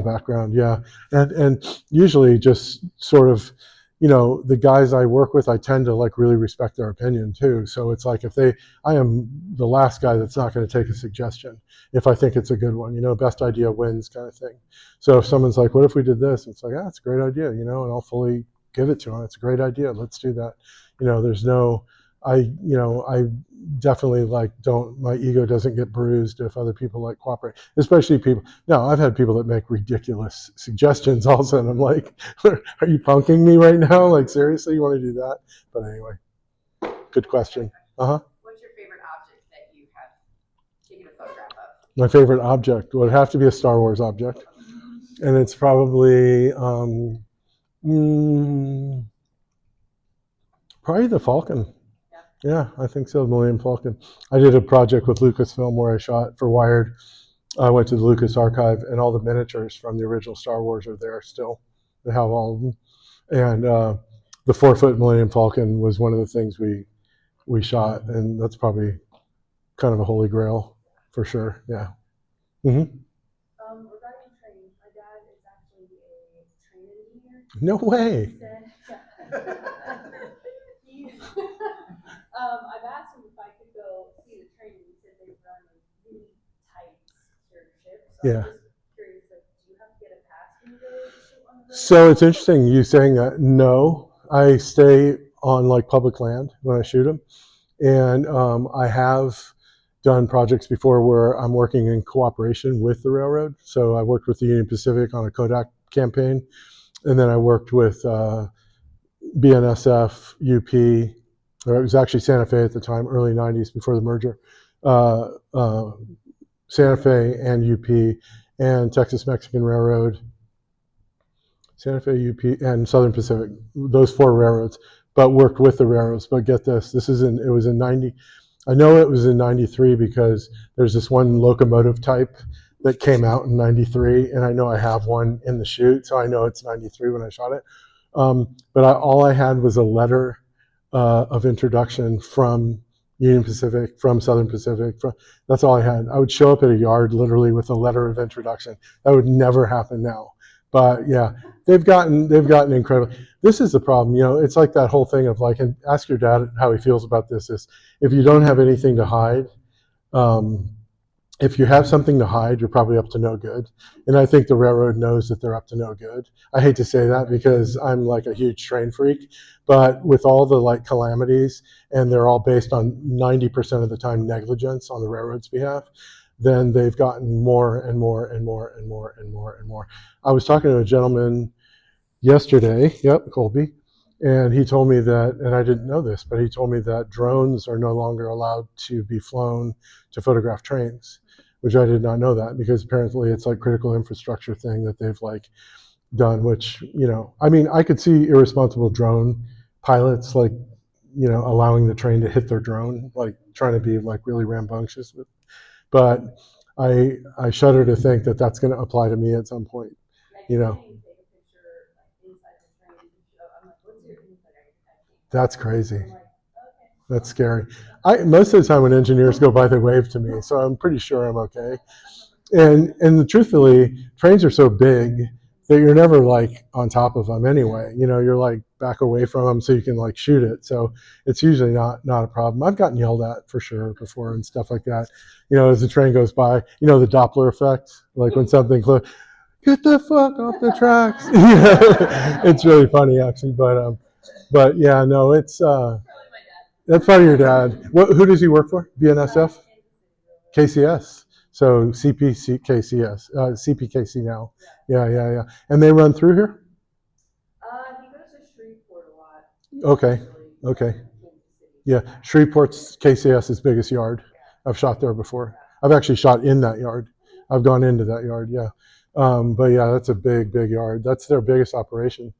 background. Yeah. And usually just sort of, the guys I work with, I tend to like really respect their opinion too. So it's like I am the last guy that's not going to take a suggestion if I think it's a good one, best idea wins kind of thing. So if someone's like, what if we did this? It's like, it's a great idea, and I'll fully give it to them. It's a great idea. Let's do that. There's no, I definitely like my ego doesn't get bruised if other people like cooperate, especially people. No, I've had people that make ridiculous suggestions also, and I'm like, are you punking me right now? Like, seriously, you want to do that? But anyway, good question. Uh-huh. What's your favorite object that you have taken a photograph of? My favorite object would have to be a Star Wars object. And it's probably probably the Falcon. Yeah, I think so, the Millennium Falcon. I did a project with Lucasfilm where I shot for Wired. I went to the Lucas Archive, and all the miniatures from the original Star Wars are there still. They have all of them. And the 4-foot Millennium Falcon was one of the things we shot, and that's probably kind of a holy grail for sure. Yeah. Regarding training, my dad is actually a train engineer. No way. He said, I've asked him if I could go see the training. He said they run a really tight secure ship. So Yeah. I'm just curious, like, do you have to get a pass when you go to shoot on the road? So it's interesting you saying that. No, I stay on like public land when I shoot them, and I have done projects before where I'm working in cooperation with the railroad. So I worked with the Union Pacific on a Kodak campaign, and then I worked with BNSF, UP, or it was actually Santa Fe at the time, early 90s before the merger. Santa Fe and UP and Texas Mexican Railroad, Santa Fe, UP, and Southern Pacific, those 4 railroads, but worked with the railroads. But get this, it was in 90, I know it was in 93 because there's this one locomotive type that came out in 93, and I know I have one in the shoot, so I know it's 93 when I shot it. But all I had was a letter of introduction from Union Pacific, from Southern Pacific. That's all I had. I would show up at a yard literally with a letter of introduction. That would never happen now. But yeah, they've gotten incredible. This is the problem, it's like that whole thing of like, and ask your dad how he feels about this, is if you don't have anything to hide, if you have something to hide, you're probably up to no good. And I think the railroad knows that they're up to no good. I hate to say that because I'm like a huge train freak, but with all the like calamities, and they're all based on 90% of the time negligence on the railroad's behalf, then they've gotten more and more and more and more and more and more. I was talking to a gentleman yesterday, Colby, and he told me that, and I didn't know this, but he told me that drones are no longer allowed to be flown to photograph trains, which I did not know that, because apparently it's like critical infrastructure thing that they've like done, which, I mean, I could see irresponsible drone pilots like, allowing the train to hit their drone, like trying to be like really rambunctious with, but I shudder to think that that's going to apply to me at some point, That's crazy. That's scary. Most of the time when engineers go by, they wave to me, so I'm pretty sure I'm okay. And truthfully, trains are so big that you're never like on top of them anyway. You're like back away from them so you can like shoot it. So it's usually not a problem. I've gotten yelled at for sure before and stuff like that. As the train goes by, the Doppler effect, like when something close, get the fuck off the tracks. It's really funny actually, but yeah, no, it's that's probably your dad. Who does he work for? BNSF, KCS. So CPKCS, CPKC now. Yeah. And they run through here? He goes to Shreveport a lot. Okay. Yeah, Shreveport's KCS's biggest yard. I've shot there before. I've actually shot in that yard. I've gone into that yard, yeah. But yeah, that's a big yard. That's their biggest operation.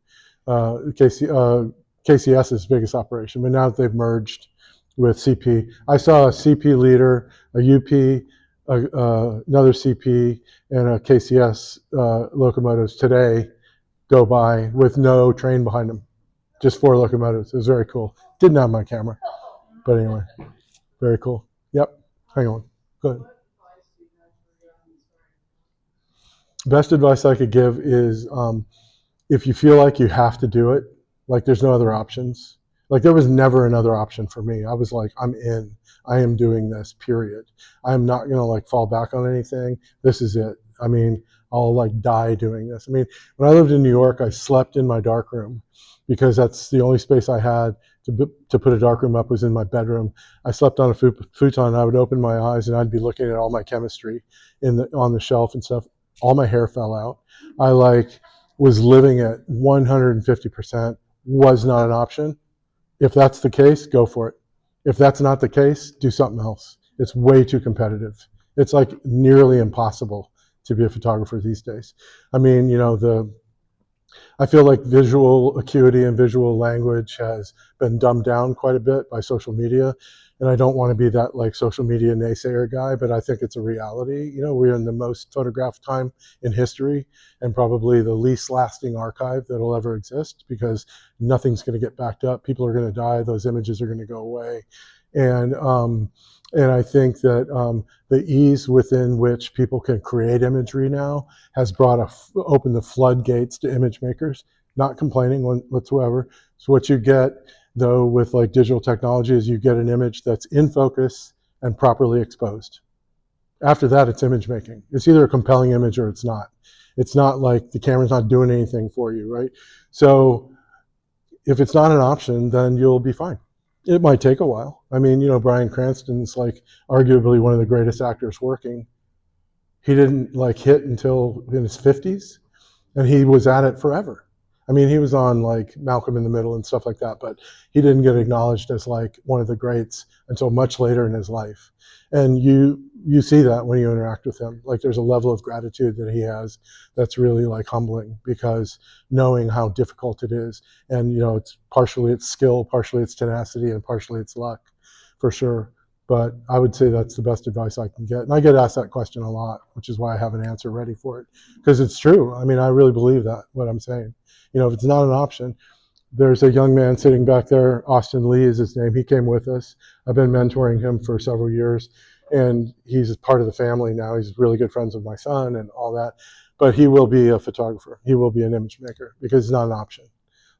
KCS's biggest operation, but now that they've merged with CP. I saw a CP leader, a UP, another CP, and a KCS locomotives today go by with no train behind them, just 4 locomotives. It was very cool. Didn't have my camera, but anyway, very cool. Yep, hang on, go ahead. Best advice I could give is if you feel like you have to do it, like there's no other options. Like there was never another option for me. I was like, I'm in. I am doing this, period. I'm not going to like fall back on anything. This is it. I mean, I'll like die doing this. I mean, when I lived in New York, I slept in my darkroom because that's the only space I had to put a darkroom up was in my bedroom. I slept on a futon. I would open my eyes and I'd be looking at all my chemistry on the shelf and stuff. All my hair fell out. I like was living at 150%. Was not an option. If that's the case, go for it. If that's not the case, do something else. It's way too competitive. It's like nearly impossible to be a photographer these days. I mean, I feel like visual acuity and visual language has been dumbed down quite a bit by social media. And I don't want to be that like social media naysayer guy, but I think it's a reality. We're in the most photographed time in history and probably the least lasting archive that'll ever exist, because nothing's going to get backed up. People are going to die. Those images are going to go away. And I think that the ease within which people can create imagery now has opened the floodgates to image makers. Not complaining whatsoever. So what you get, though, with like digital technology is you get an image that's in focus and properly exposed. After that, it's image making. It's either a compelling image or it's not. It's not like the camera's not doing anything for you, right? So if it's not an option, then you'll be fine. It might take a while. I mean, Bryan Cranston's like arguably one of the greatest actors working. He didn't like hit until in his 50s, and he was at it forever. I mean, he was on like Malcolm in the Middle and stuff like that, but he didn't get acknowledged as like one of the greats until much later in his life. And you see that when you interact with him. Like there's a level of gratitude that he has that's really like humbling, because knowing how difficult it is, and it's partially it's skill, partially it's tenacity, and partially it's luck, for sure. But I would say that's the best advice I can get. And I get asked that question a lot, which is why I have an answer ready for it, because it's true. I mean, I really believe that, what I'm saying. If it's not an option, there's a young man sitting back there, Austin Lee is his name. He came with us. I've been mentoring him for several years, and he's part of the family now. He's really good friends with my son and all that. But he will be a photographer. He will be an image maker, because it's not an option.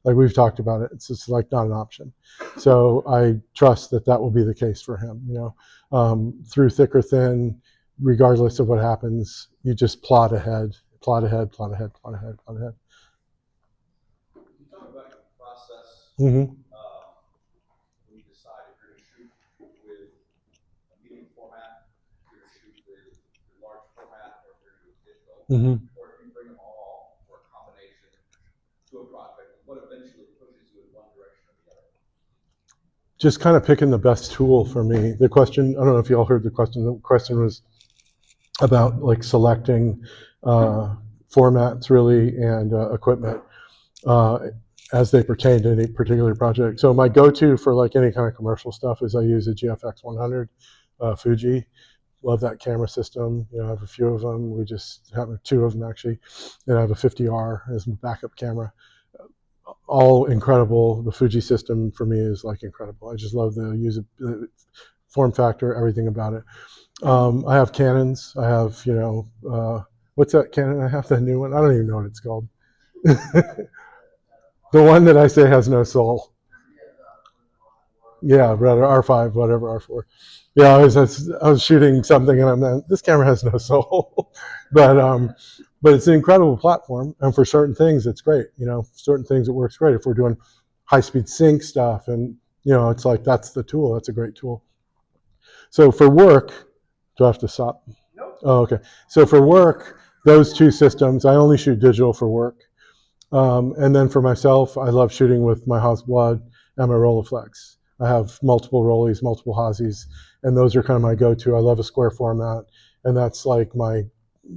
Like we've talked about it, it's just like not an option. So I trust that will be the case for him. Through thick or thin, regardless of what happens, you just plot ahead, plot ahead, plot ahead, plot ahead, plot ahead. Mm-hmm. When you decide if you're going to shoot with a medium format, if you're going to shoot with large format, or if you're going to do digital, Mm-hmm. or if you bring them all or a combination to a project, what eventually pushes you in one direction or the other? Just kind of picking the best tool for me. The question, I don't know if you all heard the question. The question was about like selecting formats really and equipment. As they pertain to any particular project. So my go-to for like any kind of commercial stuff is I use a GFX 100 Fuji. Love that camera system. I have a few of them. We just have two of them actually. And I have a 50R as my backup camera. All incredible. The Fuji system for me is like incredible. I just love the form factor, everything about it. I have Canons. I have, what's that Canon I have? The new one? I don't even know what it's called. The one that I say has no soul. Yeah, rather R5, whatever, R4. Yeah, I was shooting something and I'm like, this camera has no soul. but it's an incredible platform, and for certain things it's great. Certain things it works great. If we're doing high-speed sync stuff, and it's like that's the tool. That's a great tool. So for work, do I have to stop? Nope. Oh, okay. So for work, those two systems, I only shoot digital for work. And then for myself, I love shooting with my Hasselblad and my Rolleiflex. I have multiple Rollies, multiple Hazies, and those are kind of my go-to. I love a square format, and that's like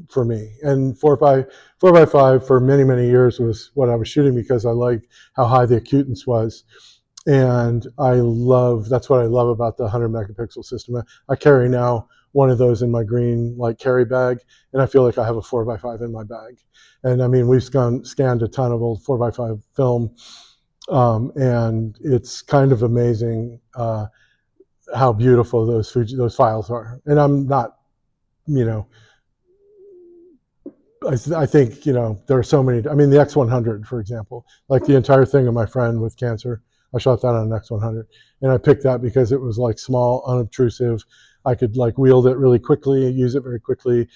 for me. And 4x5 for many, many years was what I was shooting, because I liked how high the acutance was. And that's what I love about the 100 megapixel system. I carry now one of those in my green like carry bag, and I feel like I have a 4x5 in my bag. And I mean, we've scanned a ton of old 4x5 film, and it's kind of amazing how beautiful those files are. And I'm not, I think, there are so many. I mean, the X100, for example, like the entire thing of my friend with cancer, I shot that on an X100, and I picked that because it was like small, unobtrusive. I could like wield it really quickly, use it very quickly.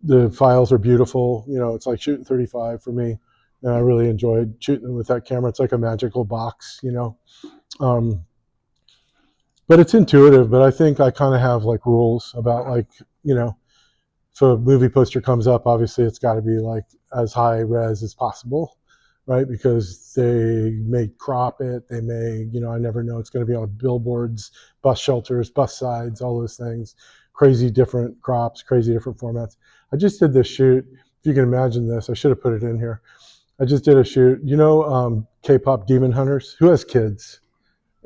The files are beautiful. It's like shooting 35 for me, and I really enjoyed shooting with that camera. It's like a magical box, but it's intuitive. But I think I kind of have like rules about like, if a movie poster comes up, obviously it's got to be like as high res as possible. right? Because they may crop it, they may, I never know, it's going to be on billboards, bus shelters, bus sides, all those things, crazy different crops, crazy different formats. I just did this shoot. If you can imagine this, I should have put it in here. I just did a shoot. K-pop Demon Hunters? Who has kids?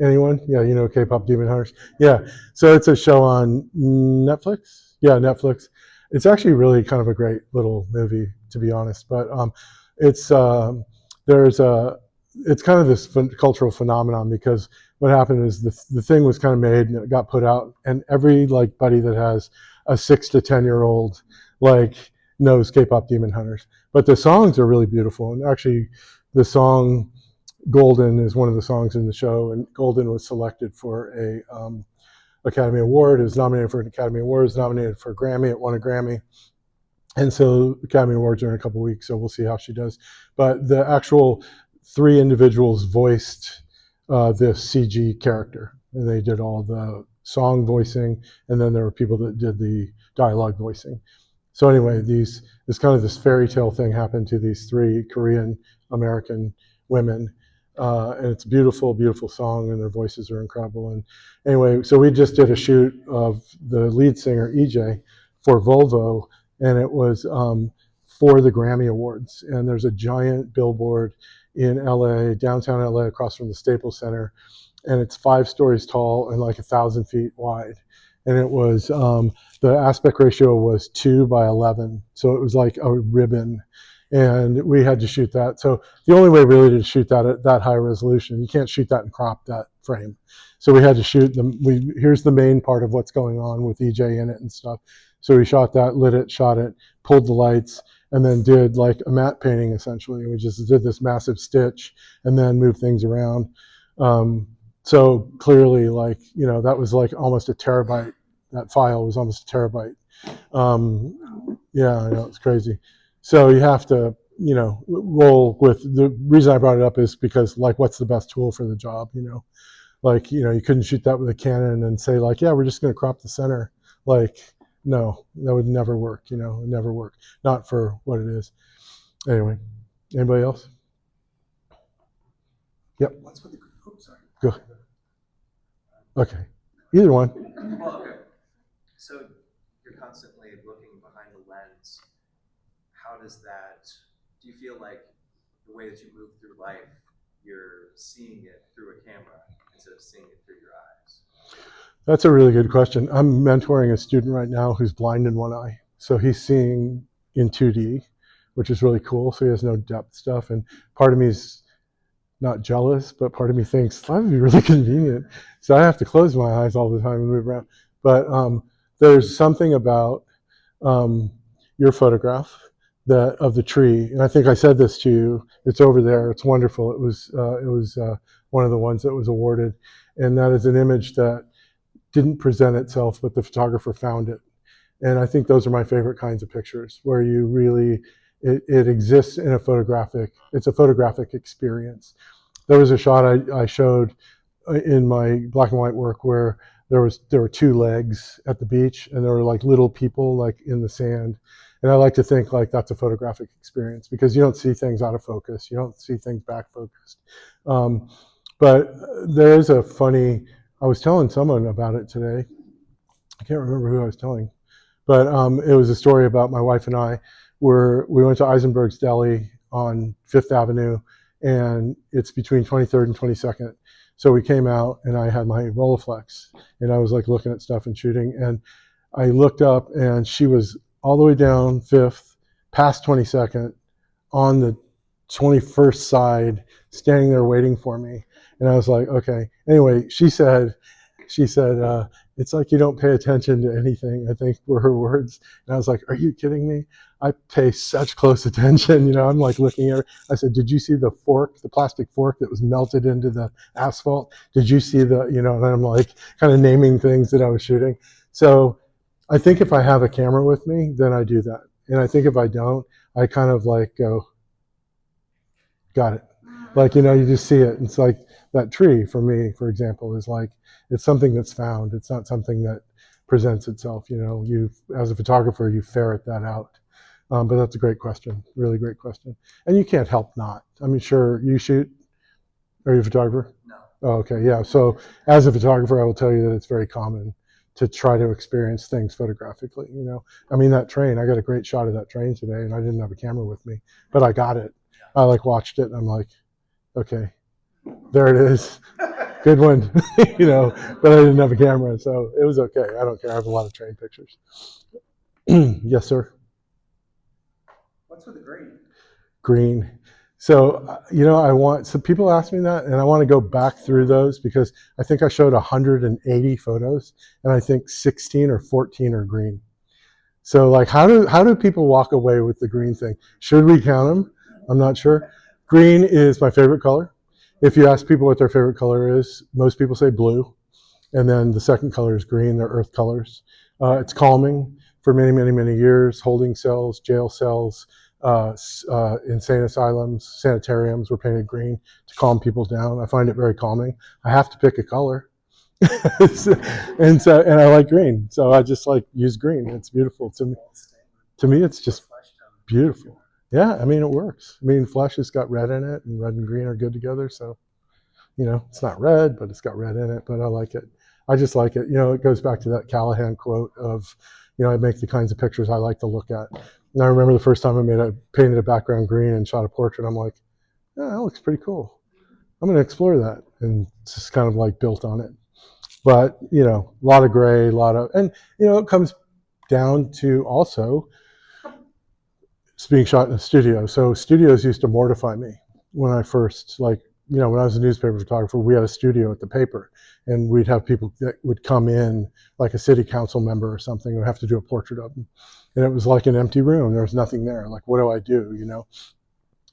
Anyone? Yeah, K-pop Demon Hunters. Yeah, so it's a show on Netflix. Yeah, Netflix. It's actually really kind of a great little movie, to be honest. But it's there's a it's kind of this cultural phenomenon, because what happened is the thing was kind of made and it got put out, and every buddy that has a 6 to 10-year-old knows K-pop Demon Hunters. But the songs are really beautiful, and actually the song Golden is one of the songs in the show, and Golden was selected for a Academy Award. It was nominated for an Academy Award. It was nominated for a Grammy. It won a Grammy. And so Academy Awards are in a couple of weeks, so we'll see how she does. But the actual 3 individuals voiced this CG character, and they did all the song voicing, and then there were people that did the dialogue voicing. So anyway, this kind of this fairy tale thing happened to these 3 Korean American women. And it's a beautiful, beautiful song, and their voices are incredible. And anyway, so we just did a shoot of the lead singer, EJ, for Volvo, and it was for the Grammy Awards. And there's a giant billboard in LA, downtown LA, across from the Staples Center, and it's 5 stories tall and 1,000 feet wide. And it was, the aspect ratio was 2:11, so it was like a ribbon. And we had to shoot that. So the only way really to shoot that at that high resolution, you can't shoot that and crop that frame. So we had to shoot them. Here's the main part of what's going on with EJ in it and stuff. So we shot that, lit it, shot it, pulled the lights, and then did a matte painting essentially. We just did this massive stitch and then moved things around. So clearly, that was almost a terabyte. That file was almost a terabyte. Yeah, I know, it's crazy. So you have to, roll with, the reason I brought it up is because what's the best tool for the job, you couldn't shoot that with a Canon and say yeah, we're just going to crop the center. No, that would never work, it would never work. Not for what it is. Anyway, anybody else? Yep. What's with the, oops, sorry. Go. Okay. Either one. Well, okay. So you're constantly looking behind the lens. How does that, do you feel like the way that you move through life, you're seeing it through a camera instead of seeing it through your eyes? That's a really good question. I'm mentoring a student right now who's blind in one eye. So he's seeing in 2D, which is really cool. So he has no depth stuff. And part of me is not jealous, but part of me thinks that would be really convenient. So I have to close my eyes all the time and move around. But there's something about your photograph of the tree, and I think I said this to you. It's over there. It's wonderful. It was one of the ones that was awarded, and that is an image that didn't present itself, but the photographer found it. And I think those are my favorite kinds of pictures, where you really it exists in it's a photographic experience. There was a shot I showed in my black and white work where there were 2 legs at the beach, and there were little people in the sand. And I like to think that's a photographic experience, because you don't see things out of focus. You don't see things back focused. But there is I was telling someone about it today. I can't remember who I was telling, but it was a story about my wife and I. We went to Eisenberg's Deli on 5th Avenue, and it's between 23rd and 22nd. So we came out, and I had my Rolleiflex, and I was looking at stuff and shooting, and I looked up, and she was all the way down 5th, past 22nd, on the 21st side, standing there waiting for me. And I was like, okay. Anyway, she said, it's like you don't pay attention to anything, I think were her words. And I was like, are you kidding me? I pay such close attention. I'm looking at her. I said, did you see the plastic fork that was melted into the asphalt? Did you see and I'm kind of naming things that I was shooting. So I think if I have a camera with me, then I do that. And I think if I don't, I kind of go, got it. You just see it. It's that tree for me, for example, is it's something that's found. It's not something that presents itself. You as a photographer, you ferret that out. But that's a great question, really great question. And you can't help not. I mean, sure, you shoot. Are you a photographer? No. Oh, okay, yeah. So as a photographer, I will tell you that it's very common to try to experience things photographically. You know, I mean, that train, I got a great shot of that train today, and I didn't have a camera with me, but I got it. I like watched it, and I'm like, okay, there it is. Good one, you know, but I didn't have a camera, so it was okay. I don't care. I have a lot of train pictures. Yes, sir. What's with the green? Green. So, you know, so people ask me that, and I want to go back through those because I think I showed 180 photos, and I think 16 or 14 are green. So, like, how do people walk away with the green thing? Should we count them? I'm not sure. Green is my favorite color. If you ask people what their favorite color is, most people say blue, and then the second color is green. They're earth colors. It's calming. For many, many, many years, holding cells, jail cells, insane asylums, sanitariums were painted green to calm people down. I find it very calming. I have to pick a color. and I like green. So I just like use green. It's beautiful to me. To me, it's just beautiful. Yeah, I mean, it works. I mean, flesh has got red in it, and red and green are good together. So, you know, it's not red, but it's got red in it. But I like it. I just like it. You know, it goes back to that Callahan quote of, you know, I make the kinds of pictures I like to look at. And I remember the first time I painted a background green and shot a portrait. I'm like, yeah, that looks pretty cool. I'm going to explore that, and just kind of like built on it. But, you know, a lot of gray, and, you know, it comes down to also being shot in a studio. So studios used to mortify me when I first, like, you know, when I was a newspaper photographer, we had a studio at the paper, and we'd have people that would come in, like a city council member or something, and have to do a portrait of them. And it was like an empty room. There was nothing there. Like, what do I do, you know?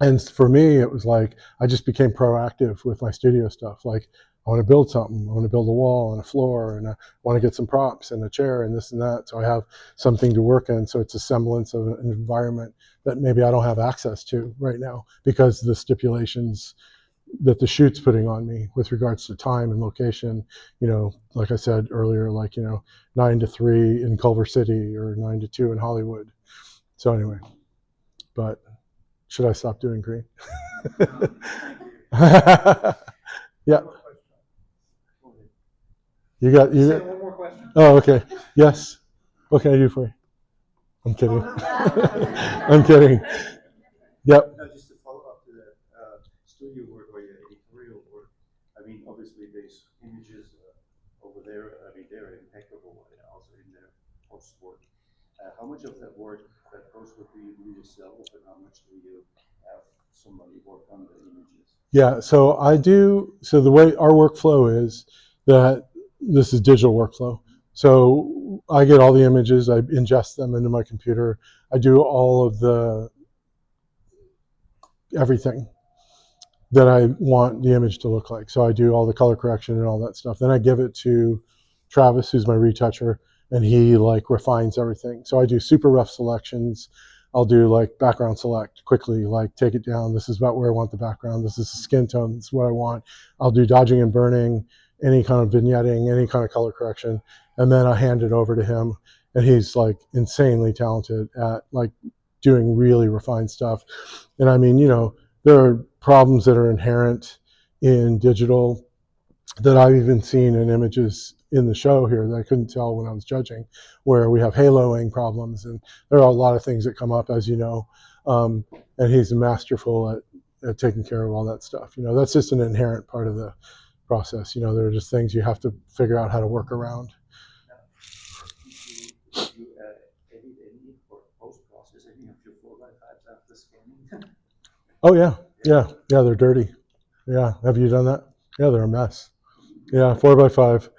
And for me, it was like, I just became proactive with my studio stuff. Like, I want to build something. I want to build a wall and a floor, and I want to get some props and a chair and this and that. So I have something to work in. So it's a semblance of an environment that maybe I don't have access to right now because the stipulations that the shoot's putting on me with regards to time and location, you know, like I said earlier, like, you know, 9 to 3 in Culver City or 9 to 2 in Hollywood. So anyway, but should I stop doing green? Yeah. You got. One more question. Oh, okay. Yes. What can I do for you? I'm kidding. I'm kidding. Yep. No, just to follow up to that studio work or your editorial work. I mean, obviously there's images over there. I mean, they're impeccable, and also in their post work. How much of that work, that post work, do you do yourself, and how much do you have somebody work on the images? Yeah. So I do. So the way our workflow is that this is digital workflow. So I get all the images, I ingest them into my computer. I do all of everything that I want the image to look like. So I do all the color correction and all that stuff. Then I give it to Travis, who's my retoucher, and he like refines everything. So I do super rough selections. I'll do like background select quickly, like take it down. This is about where I want the background. This is the skin tone. This is what I want. I'll do dodging and burning, any kind of vignetting, any kind of color correction. And then I hand it over to him, and he's like insanely talented at like doing really refined stuff. And I mean, you know, there are problems that are inherent in digital that I've even seen in images in the show here that I couldn't tell when I was judging, where we have haloing problems, and there are a lot of things that come up, as you know, and he's masterful at taking care of all that stuff. You know, that's just an inherent part of the process. You know, there are just things you have to figure out how to work around. Do you edit any or post-process any of your 4x5s after scanning? Oh yeah, they're dirty. Yeah, have you done that? Yeah, they're a mess. Yeah, 4x5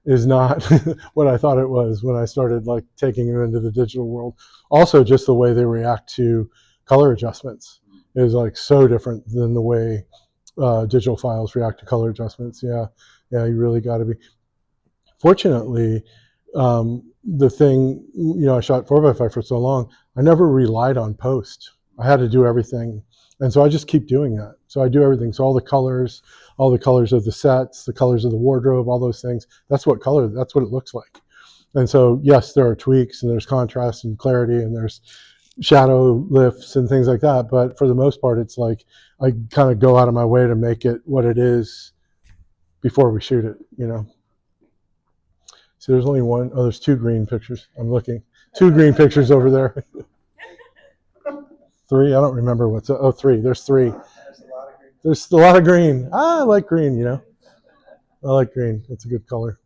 is not what I thought it was when I started like taking them into the digital world. Also, just the way they react to color adjustments is like so different than the way digital files react to color adjustments. Yeah, you really got to be. Fortunately, the thing, you know, I shot 4x5 for so long, I never relied on post. I had to do everything. And so I just keep doing that. So I do everything. So all the colors of the sets, the colors of the wardrobe, all those things, that's what it looks like. And so, yes, there are tweaks, and there's contrast and clarity, and there's shadow lifts and things like that. But for the most part, it's like I kind of go out of my way to make it what it is before we shoot it, you know. So there's only one. Oh, there's two green pictures. I'm looking. Two green pictures over there. Three. I don't remember what's. Oh, three. There's three. There's a lot of green. Ah, I like green. You know, I like green. It's a good color.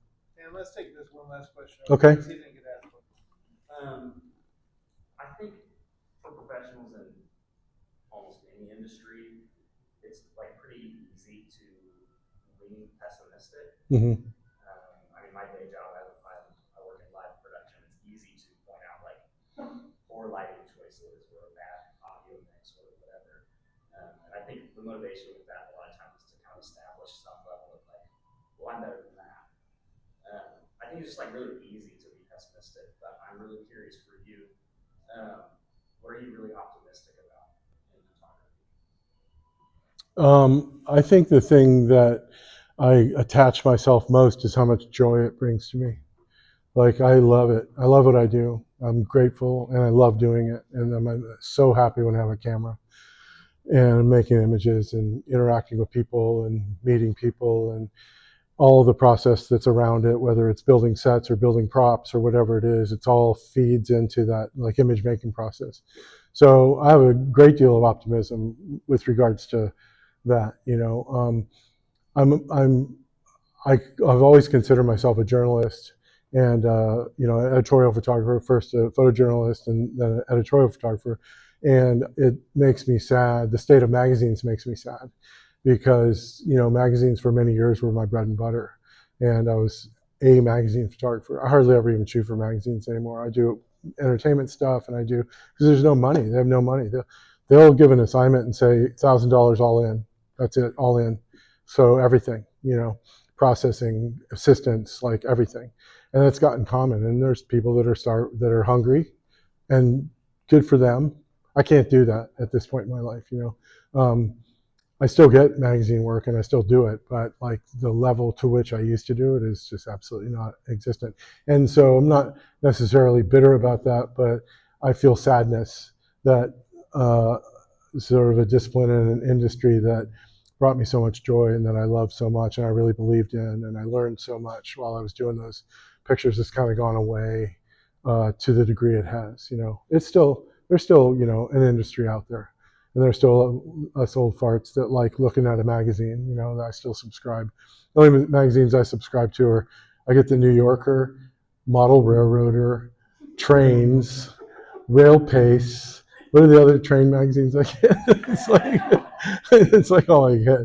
And let's take this one last question. Okay. See if they can ask one. I think for professionals in almost any industry, it's like pretty easy to lean pessimistic. Mm-hmm. I mean, my day job, I work in live production. It's easy to point out like poor lighting choices or bad audio mix or whatever. And I think the motivation with that a lot of times is to kind of establish some level of like, well, I'm better than that. I think it's just like really easy to be pessimistic, but I'm really curious for you. What are you really optimistic about in photography? I think the thing that I attach myself most is how much joy it brings to me. Like, I love it. I love what I do. I'm grateful and I love doing it. And I'm so happy when I have a camera and making images and interacting with people and meeting people and all the process that's around it, whether it's building sets or building props or whatever it is, it's all feeds into that like image making process. So I have a great deal of optimism with regards to that. You know, I've always considered myself a journalist and you know, editorial photographer, first a photojournalist and then an editorial photographer, and it makes me sad. The state of magazines makes me sad because, you know, magazines for many years were my bread and butter, and I was a magazine photographer. I hardly ever even shoot for magazines anymore. I do entertainment stuff, and I do because there's no money. They have no money. They'll give an assignment and say $1,000 all in. That's it, all in. So everything, you know, processing, assistance, like everything, and that's gotten common. And there's people that are hungry, and good for them. I can't do that at this point in my life, you know. I still get magazine work and I still do it, but like the level to which I used to do it is just absolutely not existent. And so I'm not necessarily bitter about that, but I feel sadness that sort of a discipline and an industry that brought me so much joy and that I love so much and I really believed in and I learned so much while I was doing those pictures has kind of gone away to the degree it has. You know, there's still, you know, an industry out there. And there's still us old farts that like looking at a magazine, you know, that I still subscribe. The only magazines I subscribe to are, I get the New Yorker, Model Railroader, Trains, Rail Pace. What are the other train magazines I get? It's like all I get.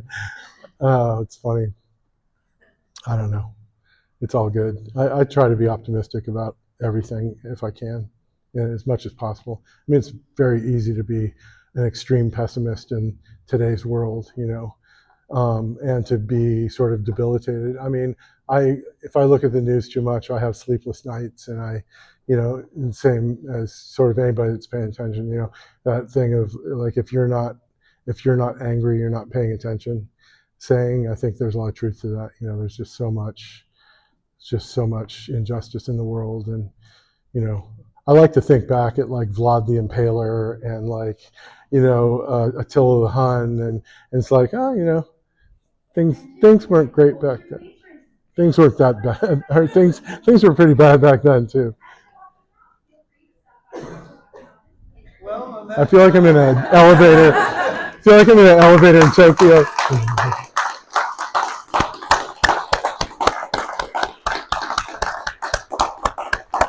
It's funny. I don't know. It's all good. I try to be optimistic about everything if I can, and as much as possible. I mean, it's very easy to be an extreme pessimist in today's world, you know, and to be sort of debilitated. I mean, if I look at the news too much, I have sleepless nights, and I, you know, the same as sort of anybody that's paying attention, you know, that thing of like, if you're not angry, you're not paying attention. Saying, I think there's a lot of truth to that. You know, there's just so much injustice in the world, and you know, I like to think back at like Vlad the Impaler and like, you know, Attila the Hun, and it's like, oh, you know, things weren't great back then. Things weren't that bad. Or things were pretty bad back then too. Well, I feel like I'm in an elevator. I feel like I'm in an elevator in Tokyo.